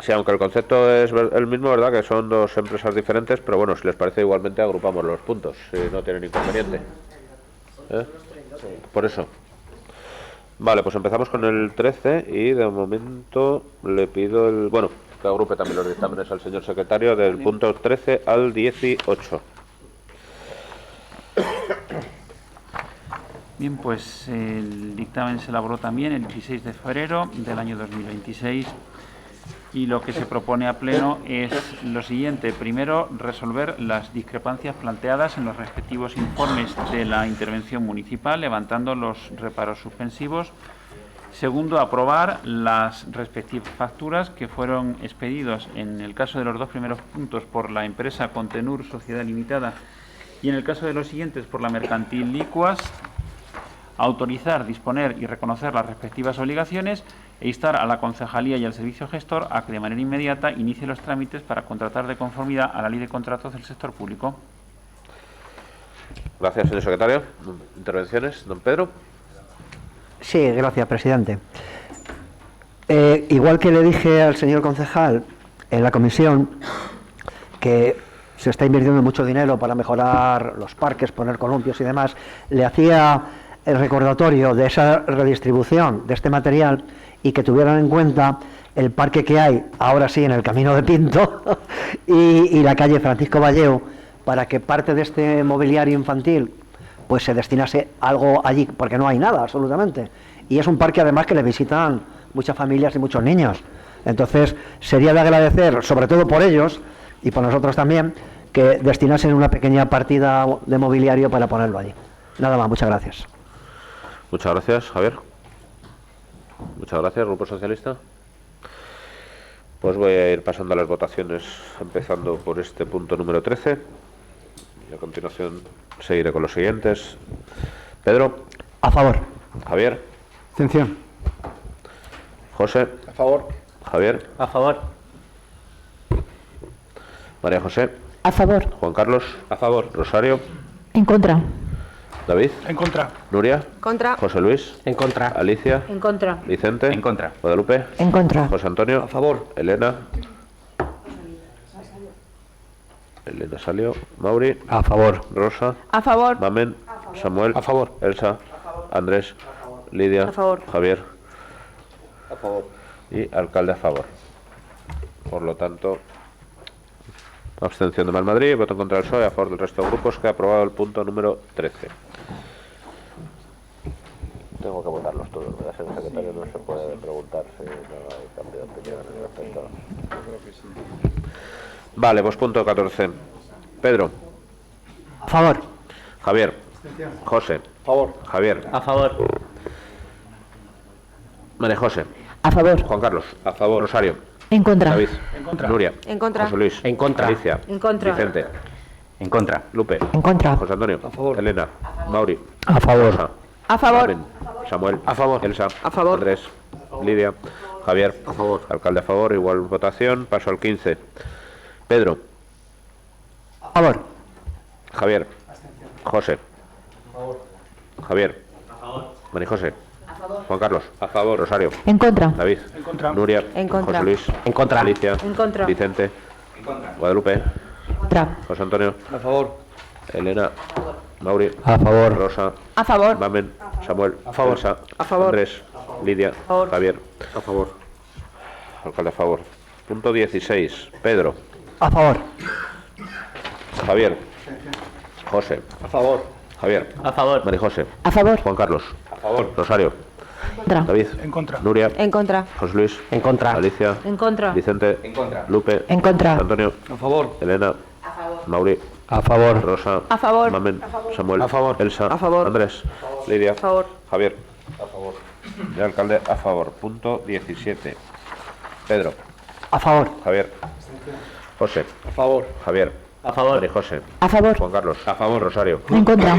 Sí, aunque el concepto es el mismo, ¿verdad? Que son dos empresas diferentes, pero bueno, si les parece igualmente agrupamos los puntos, si no tienen inconveniente. Por eso. Vale, pues empezamos con el 13 y de momento le pido bueno, que agrupe también los dictámenes al señor secretario del punto 13 al 18. Bien, pues el dictamen se elaboró también el 16 de febrero del año 2026 y lo que se propone a pleno es lo siguiente. Primero, resolver las discrepancias planteadas en los respectivos informes de la intervención municipal, levantando los reparos suspensivos. Segundo, aprobar las respectivas facturas que fueron expedidos en el caso de los dos primeros puntos por la empresa Contenur Sociedad Limitada y en el caso de los siguientes por la mercantil Licuas. Autorizar, disponer y reconocer las respectivas obligaciones e instar a la Concejalía y al Servicio Gestor a que de manera inmediata inicie los trámites para contratar de conformidad a la Ley de Contratos del Sector Público. Gracias, señor secretario. ¿Intervenciones, don Pedro? Sí, gracias, presidente. Igual que le dije al señor concejal en la comisión que se está invirtiendo mucho dinero para mejorar los parques, poner columpios y demás, le hacía el recordatorio de esa redistribución de este material y que tuvieran en cuenta el parque que hay, ahora sí, en el Camino de Pinto y la calle Francisco Valleo, para que parte de este mobiliario infantil pues se destinase algo allí, porque no hay nada, absolutamente. Y es un parque, además, que le visitan muchas familias y muchos niños. Entonces, sería de agradecer, sobre todo por ellos, y por nosotros también, que destinasen una pequeña partida de mobiliario para ponerlo allí. Nada más, muchas gracias. Muchas gracias, Javier. Muchas gracias, Grupo Socialista. Pues voy a ir pasando a las votaciones, empezando por este punto número 13. Y a continuación seguiré con los siguientes. Pedro. A favor. Javier. Abstención. José. A favor. Javier. A favor. María José. A favor. Juan Carlos. A favor. Rosario. En contra. David. En contra. Nuria. Contra. José Luis. En contra. Alicia. En contra. Vicente. En contra. Guadalupe. En contra. José Antonio. A favor. Elena. Elena salió. Mauri. A favor. Rosa. A favor. Mamen. Samuel. A favor. Elsa. Andrés. Lidia. A favor. Javier. A favor. Y alcalde a favor. Por lo tanto, abstención de Malmadrid, voto en contra del PSOE, a favor del resto de grupos, que ha aprobado el punto número 13. Tengo que votarlos todos, ¿verdad? Señor secretario, no se puede preguntar si no hay cambio de opinión en respecto. Yo creo que sí. Vale, pues punto 14. Pedro. A favor. Javier. José. A favor. Javier. A favor. María José. A favor. Juan Carlos. A favor. Rosario. En contra. David. En contra. Nuria. En contra. José Luis. En contra. Alicia. En contra. Vicente. En contra. Lupe. En contra. José Antonio. A favor. Elena. Mauri. A favor. Rosa. A favor. Mamen. Samuel. A favor. Elsa. A favor. Andrés. Lidia. Javier. A favor. Alcalde a favor. Igual votación. Paso al 15. Pedro. A favor. Javier. José. Javier. María José. Juan Carlos. A favor. Rosario. En contra. David. En contra. Nuria. En contra. José Luis. En contra. Alicia. En contra. Vicente. Guadalupe. Contra. José Antonio. A favor. Elena. Mauri. A favor. Rosa. A favor. Mamen. Samuel. A favor. Elsa. A favor. Andrés. Lidia. favor. Javier. A favor. Alcalde a favor. Punto 16. Pedro. A favor. Javier. José. A favor. Javier. A favor. María José. A favor. Juan Carlos. A favor. Rosario. Contra. David. En contra. Nuria. En contra. José Luis. En contra. Alicia. En contra. Vicente. En contra. Lupe. En contra. Antonio. A favor. Elena. Mauri. A favor. Rosa. A favor. Mamen. Samuel. A favor. Elsa. A favor. Andrés. Lidia. A favor. Javier. A favor. Y alcalde a favor. Punto 17. Pedro. A favor. Javier. José. A favor. Javier. A favor. María José. A favor. Juan Carlos. A favor. Rosario. En contra.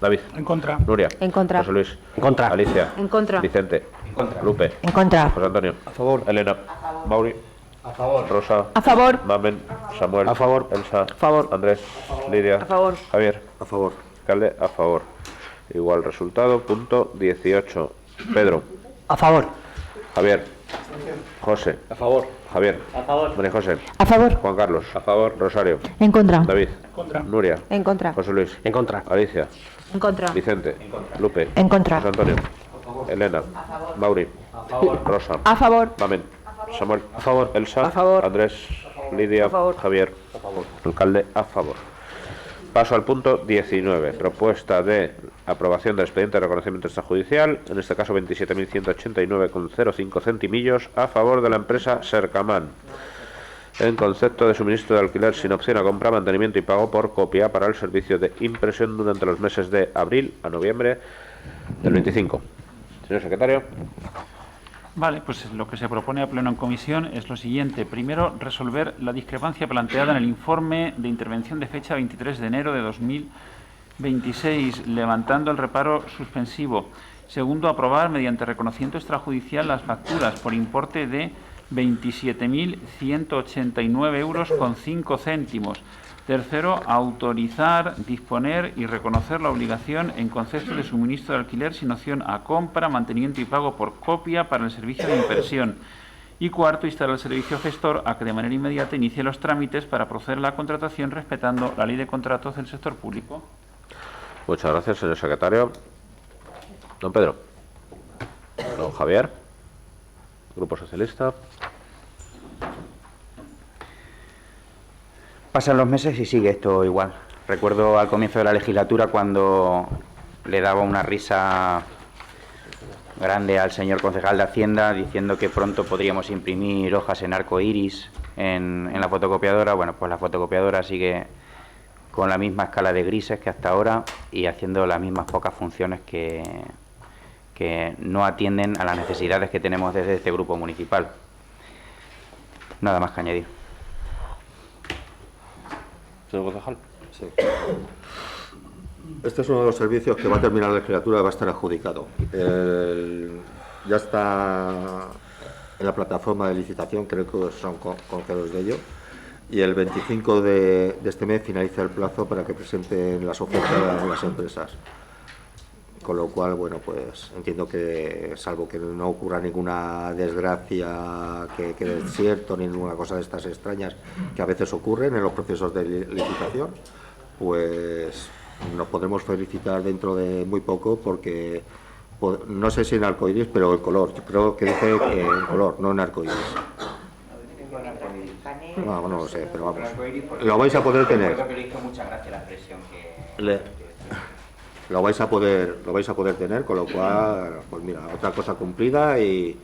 David. En contra. Nuria. En contra. José Luis. En contra. Alicia. En contra. Vicente. Lupe. En contra. José Antonio. A favor. Elena. Mauri. A favor. Rosa. A favor. Mamen. Samuel. A favor. Elsa. A favor. Andrés. Lidia. A favor. Javier. A favor. Alcalde. A favor. Igual resultado. Punto 18. Pedro. A favor. Javier. José. A favor. Javier. A favor. María José. A favor. Juan Carlos. A favor. Rosario. En contra. David. Nuria. En contra. José Luis. En contra. Alicia. En contra. Vicente. Lupe. En contra. José Antonio. Elena. Mauri. Rosa. A favor. Mamen. Samuel. A favor. Elsa. A favor. Andrés. Lidia. A favor. Javier. Alcalde. A favor. Paso al punto 19. Propuesta de aprobación del expediente de reconocimiento extrajudicial, en este caso 27.189,05 centimillos, a favor de la empresa Sercaman, en concepto de suministro de alquiler sin opción a compra, mantenimiento y pago por copia para el servicio de impresión durante los meses de abril a noviembre del 25. Señor secretario. Vale, pues lo que se propone a pleno en comisión es lo siguiente. Primero, resolver la discrepancia planteada en el informe de intervención de fecha 23 de enero de 2026, levantando el reparo suspensivo. Segundo, aprobar mediante reconocimiento extrajudicial las facturas por importe de 27.189,05 euros. Tercero, autorizar, disponer y reconocer la obligación en concepto de suministro de alquiler sin opción a compra, mantenimiento y pago por copia para el servicio de impresión. Y cuarto, instar al servicio gestor a que de manera inmediata inicie los trámites para proceder a la contratación respetando la ley de contratos del sector público. Muchas gracias, señor secretario. Don Pedro. Don Javier. Grupo Socialista. Pasan los meses y sigue esto igual. Recuerdo al comienzo de la legislatura cuando le daba una risa grande al señor concejal de Hacienda diciendo que pronto podríamos imprimir hojas en arco iris en la fotocopiadora. Bueno, pues la fotocopiadora sigue con la misma escala de grises que hasta ahora y haciendo las mismas pocas funciones que no atienden a las necesidades que tenemos desde este grupo municipal. Nada más que añadir. Señor concejal. Sí. Este es uno de los servicios que va a terminar la legislatura y va a estar adjudicado. Ya está en la plataforma de licitación, creo que son conocedores de ello, y el 25 de este mes finaliza el plazo para que presenten las ofertas a las empresas. Con lo cual, bueno, pues entiendo que, salvo que no ocurra ninguna desgracia, que quede desierto, ni ninguna cosa de estas extrañas que a veces ocurren en los procesos de licitación, pues nos podremos felicitar dentro de muy poco porque, no sé si en arcoíris, pero el color, yo creo que dice el color, no en arcoíris. No lo sé, pero vamos, lo vais a poder tener. Lo vais a poder tener, con lo cual, pues mira, otra cosa cumplida y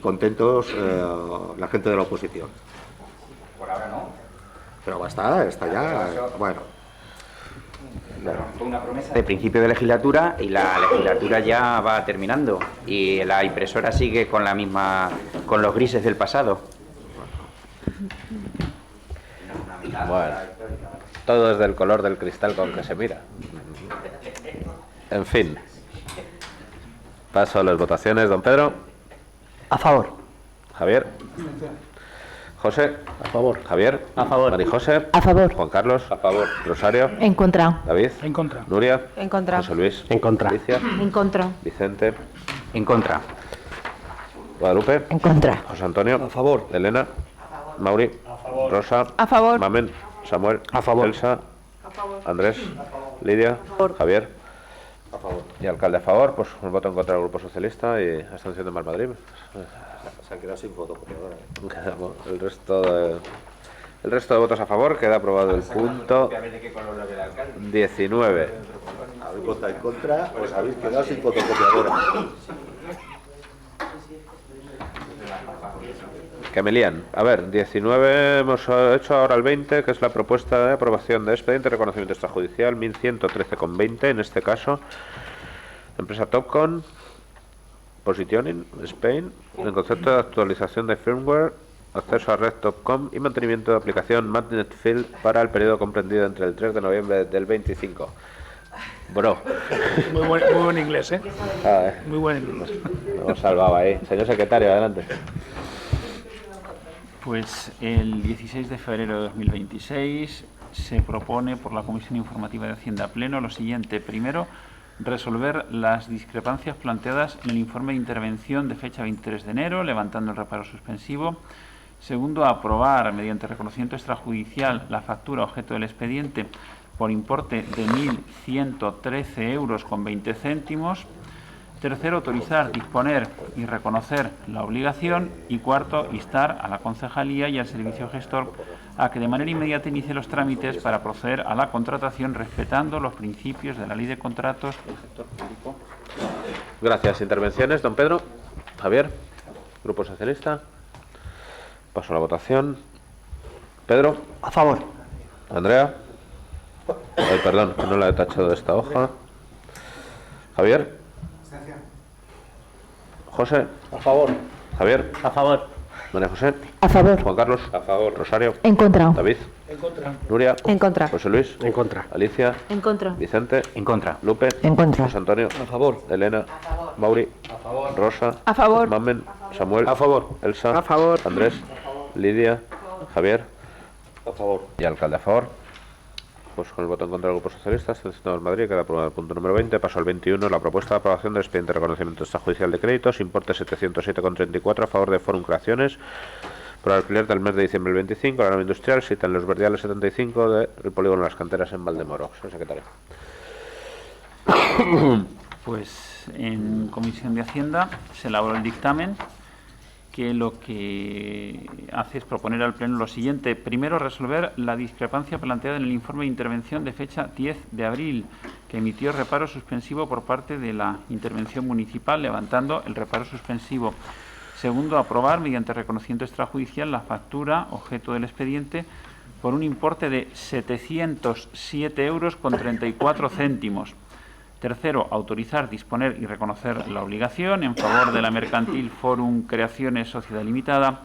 contentos la gente de la oposición. Por ahora no. Pero va a estar, está ya, bueno. Fue una promesa de principio de legislatura y la legislatura ya va terminando y la impresora sigue con la misma, con los grises del pasado. Bueno, todo es del color del cristal con que se mira. En fin. Paso a las votaciones. Don Pedro. A favor. Javier. José. A favor. Javier. A favor. María José. A favor. Juan Carlos. A favor. Rosario. En contra. David. En contra. Nuria. En contra. José Luis. En contra. Alicia. En contra. Vicente. En contra. Guadalupe. En contra. José Antonio. A favor. Elena. Mauri. Rosa. A favor. Mamen. Samuel. A favor. Elsa. Andrés. Lidia. Javier. A favor. Y alcalde a favor, pues un voto en contra del Grupo Socialista y abstención de Mal Madrid. Se han quedado sin fotocopiadora. El resto de votos a favor, queda aprobado el punto 19. Habéis votado en contra, os habéis quedado sin fotocopiadora. Que me lían. A ver, 19 hemos hecho ahora el 20, que es la propuesta de aprobación de expediente de reconocimiento extrajudicial 1113,20, en este caso, empresa Topcon, Positioning, Spain, en concepto de actualización de firmware, acceso a red Topcom y mantenimiento de aplicación Magnet Field para el periodo comprendido entre el 3 de noviembre del 25. Bro. Muy buen inglés, ¿eh? Muy buen inglés. Nos salvaba ahí. Señor secretario, adelante. Pues el 16 de febrero de 2026 se propone por la Comisión Informativa de Hacienda Pleno lo siguiente. Primero, resolver las discrepancias planteadas en el informe de intervención de fecha 23 de enero, levantando el reparo suspensivo. Segundo, aprobar mediante reconocimiento extrajudicial la factura objeto del expediente por importe de 1.113,20 euros. Tercero, autorizar, disponer y reconocer la obligación. Y cuarto, instar a la Concejalía y al Servicio Gestor a que de manera inmediata inicie los trámites para proceder a la contratación respetando los principios de la Ley de Contratos del sector público. Gracias. Intervenciones, don Pedro. Javier, Grupo Socialista. Paso a la votación. Pedro. A favor. Andrea. Ay, perdón, que no la he tachado de esta hoja. Javier. José. A favor. Javier. A favor. María José. A favor. Juan Carlos. A favor. Rosario. En contra. David. En contra. Nuria. En contra. José Luis. En contra. Alicia. En contra. Vicente. En contra. Lupe. En contra. José Antonio. A favor. Elena. A favor. Mauri. A favor. Rosa. A favor. Mamen. Samuel. A favor. Elsa. A favor. Andrés. Lidia. Javier. A favor. Y alcalde a favor. Pues con el voto en contra del Grupo Socialista, seleccionado en Madrid, queda aprobado el punto número 20. Paso al 21, la propuesta de aprobación del expediente de reconocimiento extrajudicial de créditos, importe 707,34 a favor de Forum Creaciones por alquiler del mes de diciembre del 25, la nave industrial, cita en Los Verdiales 75 del polígono Las Canteras en Valdemoro. Señor secretario. Pues en Comisión de Hacienda se elaboró el dictamen que lo que hace es proponer al Pleno lo siguiente. Primero, resolver la discrepancia planteada en el informe de intervención de fecha 10 de abril, que emitió reparo suspensivo por parte de la intervención municipal, levantando el reparo suspensivo. Segundo, aprobar mediante reconocimiento extrajudicial la factura objeto del expediente por un importe de 707,34 euros. Tercero, autorizar, disponer y reconocer la obligación en favor de la Mercantil Forum Creaciones Sociedad Limitada.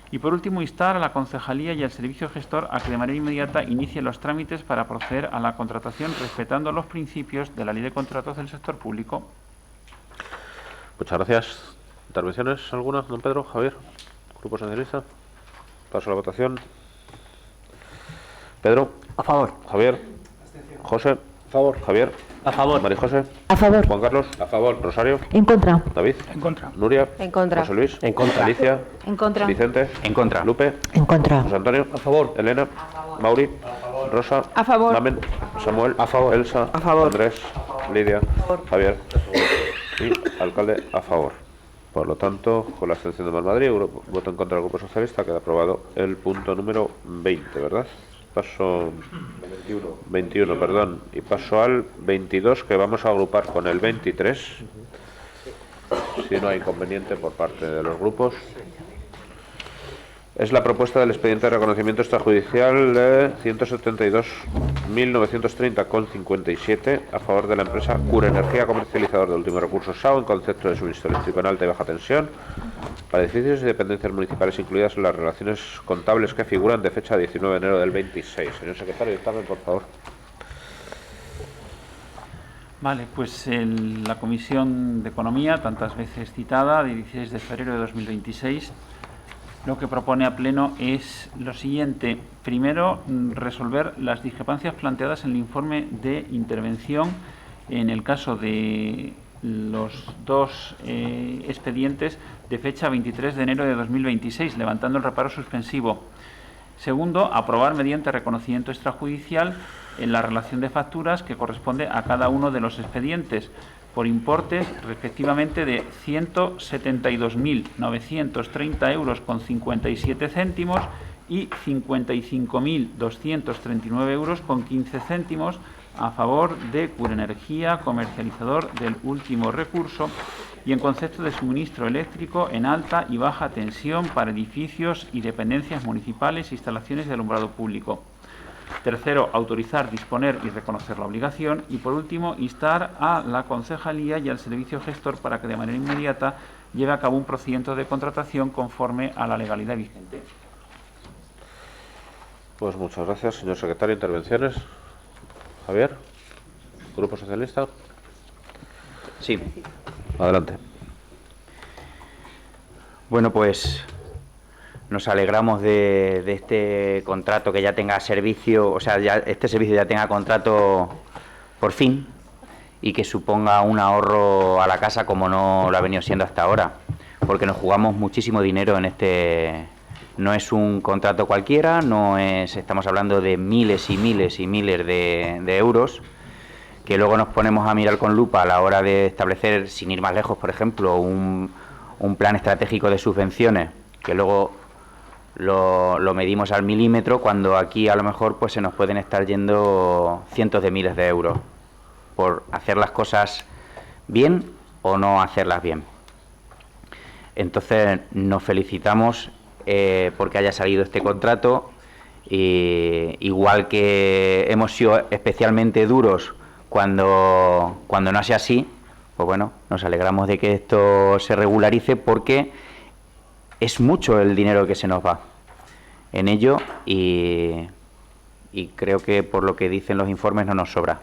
Y por último, instar a la Concejalía y al Servicio Gestor a que de manera inmediata inicie los trámites para proceder a la contratación respetando los principios de la Ley de Contratos del sector público. Muchas gracias. ¿Intervenciones alguna, don Pedro? Javier, Grupo Socialista. Paso a la votación. Pedro. A favor. Javier. José. A favor. Javier. A favor. María José. A favor. Juan Carlos. A favor. Rosario. En contra. David. En contra. Nuria. En contra. José Luis. En contra. Alicia. En contra. Vicente. En contra. Lupe. En contra. José Antonio. A favor. Elena. Mauri. Rosa. A favor. Mamen. Samuel. A favor. Elsa. A favor. Andrés. Lidia. Javier. Y alcalde a favor. Por lo tanto, con la abstención de Más Madrid, voto en contra del Grupo Socialista, queda aprobado el punto número 20, ¿verdad? Paso 21, perdón, y paso al 22, que vamos a agrupar con el 23, si no hay inconveniente por parte de los grupos. Es la propuesta del expediente de reconocimiento extrajudicial de 172.930,57 a favor de la empresa Cura Energía, comercializador de último recurso SAO en concepto de suministro eléctrico en alta y baja tensión para edificios y dependencias municipales incluidas en las relaciones contables que figuran de fecha 19 de enero del 26. Señor secretario, dictamen, por favor. Vale, pues la Comisión de Economía, tantas veces citada, de 16 de febrero de 2026, lo que propone a Pleno es lo siguiente. Primero, resolver las discrepancias planteadas en el informe de intervención en el caso de los dos expedientes de fecha 23 de enero de 2026, levantando el reparo suspensivo. Segundo, aprobar mediante reconocimiento extrajudicial en la relación de facturas que corresponde a cada uno de los expedientes, por importes respectivamente de 172.930,57 euros y 55.239,15 euros a favor de Cura Energía, comercializador del último recurso, y en concepto de suministro eléctrico en alta y baja tensión para edificios y dependencias municipales e instalaciones de alumbrado público. Tercero, autorizar, disponer y reconocer la obligación. Y por último, instar a la Concejalía y al Servicio Gestor para que de manera inmediata lleve a cabo un procedimiento de contratación conforme a la legalidad vigente. Pues muchas gracias, señor secretario. Intervenciones. Javier, Grupo Socialista. Sí. Adelante. Bueno, pues nos alegramos de este contrato que ya tenga servicio, o sea, ya este servicio ya tenga contrato por fin y que suponga un ahorro a la casa como no lo ha venido siendo hasta ahora, porque nos jugamos muchísimo dinero en este. No es un contrato cualquiera, estamos hablando de miles y miles y miles de euros, que luego nos ponemos a mirar con lupa a la hora de establecer, sin ir más lejos, por ejemplo, un plan estratégico de subvenciones, que luego lo medimos al milímetro, cuando aquí a lo mejor pues se nos pueden estar yendo cientos de miles de euros por hacer las cosas bien o no hacerlas bien. Entonces nos felicitamos porque haya salido este contrato, y igual que hemos sido especialmente duros cuando no sea así, pues bueno, nos alegramos de que esto se regularice, porque es mucho el dinero que se nos va en ello, y creo que por lo que dicen los informes no nos sobra.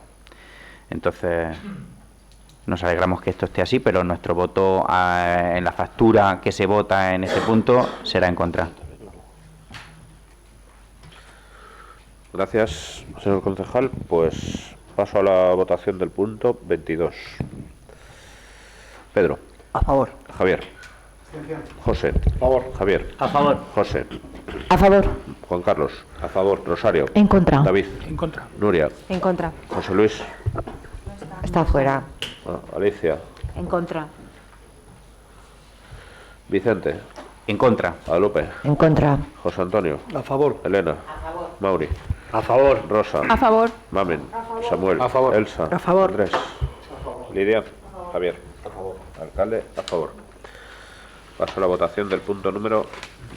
Entonces nos alegramos que esto esté así, pero nuestro voto en la factura que se vota en este punto será en contra. Gracias, señor concejal. Pues paso a la votación del punto 22. Pedro. A favor. Javier. José. A favor. Javier. A favor. José. A favor. Juan Carlos. A favor. Rosario. En contra. David. En contra. Nuria. En contra. José Luis. Está fuera. Alicia. En contra. Vicente. En contra. Guadalupe. En contra. José Antonio. A favor. Elena. A favor. Mauri. A favor. Rosa. A favor. Mamen. Samuel. A favor. Elsa. A favor. Andrés. Lidia. Javier. A favor. Alcalde. A favor. Paso a la votación del punto número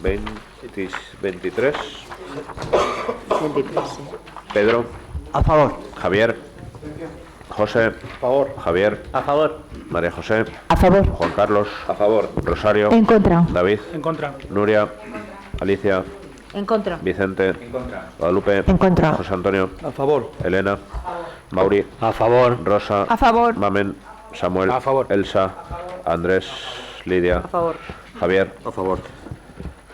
23. 23, sí. Pedro. A favor. Javier. José. A favor. Javier. A favor. María José. A favor. Juan Carlos. A favor. Rosario. En contra. David. En contra. Nuria. Alicia. En contra. Vicente. En contra. Guadalupe. En contra. José Antonio. A favor. Elena. Mauri. A favor. Rosa. A favor. Mamen. Samuel. A favor. Elsa. Andrés. Lidia. A favor. Javier. A favor.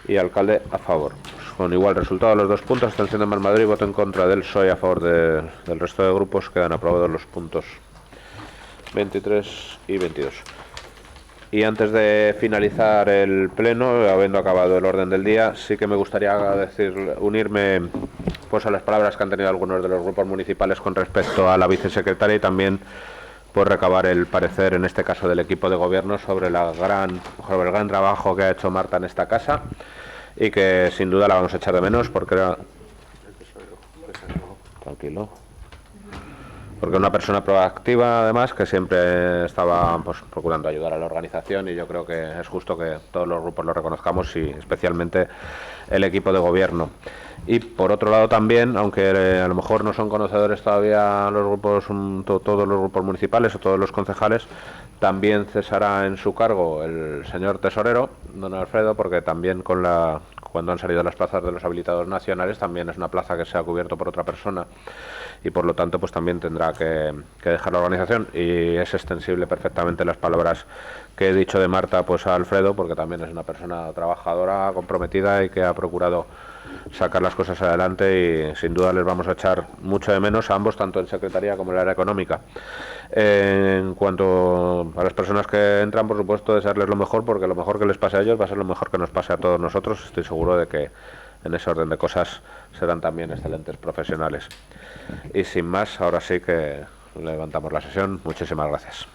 Y alcalde a favor. Pues con igual resultado los 2 puntos, abstención de Mar Madrid, voto en contra del PSOE, a favor del resto de grupos, quedan aprobados los puntos 23 y 22. Y antes de finalizar el pleno, habiendo acabado el orden del día, sí que me gustaría unirme pues a las palabras que han tenido algunos de los grupos municipales con respecto a la vicesecretaria, y también por recabar el parecer, en este caso del equipo de gobierno, sobre el gran trabajo que ha hecho Marta en esta casa, y que sin duda la vamos a echar de menos, porque era... Tranquilo. Porque una persona proactiva, además, que siempre estaba pues procurando ayudar a la organización, y yo creo que es justo que todos los grupos lo reconozcamos, y especialmente el equipo de gobierno. Y por otro lado también, aunque a lo mejor no son conocedores todavía los grupos, todos los grupos municipales o todos los concejales, también cesará en su cargo el señor tesorero, don Alfredo, porque también cuando han salido las plazas de los habilitados nacionales, también es una plaza que se ha cubierto por otra persona, y por lo tanto pues también tendrá que dejar la organización, y es extensible perfectamente las palabras que he dicho de Marta pues a Alfredo, porque también es una persona trabajadora, comprometida, y que ha procurado sacar las cosas adelante, y sin duda les vamos a echar mucho de menos a ambos, tanto en Secretaría como en el área económica. En cuanto a las personas que entran, por supuesto, desearles lo mejor, porque lo mejor que les pase a ellos va a ser lo mejor que nos pase a todos nosotros. Estoy seguro de que en ese orden de cosas serán también excelentes profesionales. Y sin más, ahora sí que levantamos la sesión. Muchísimas gracias.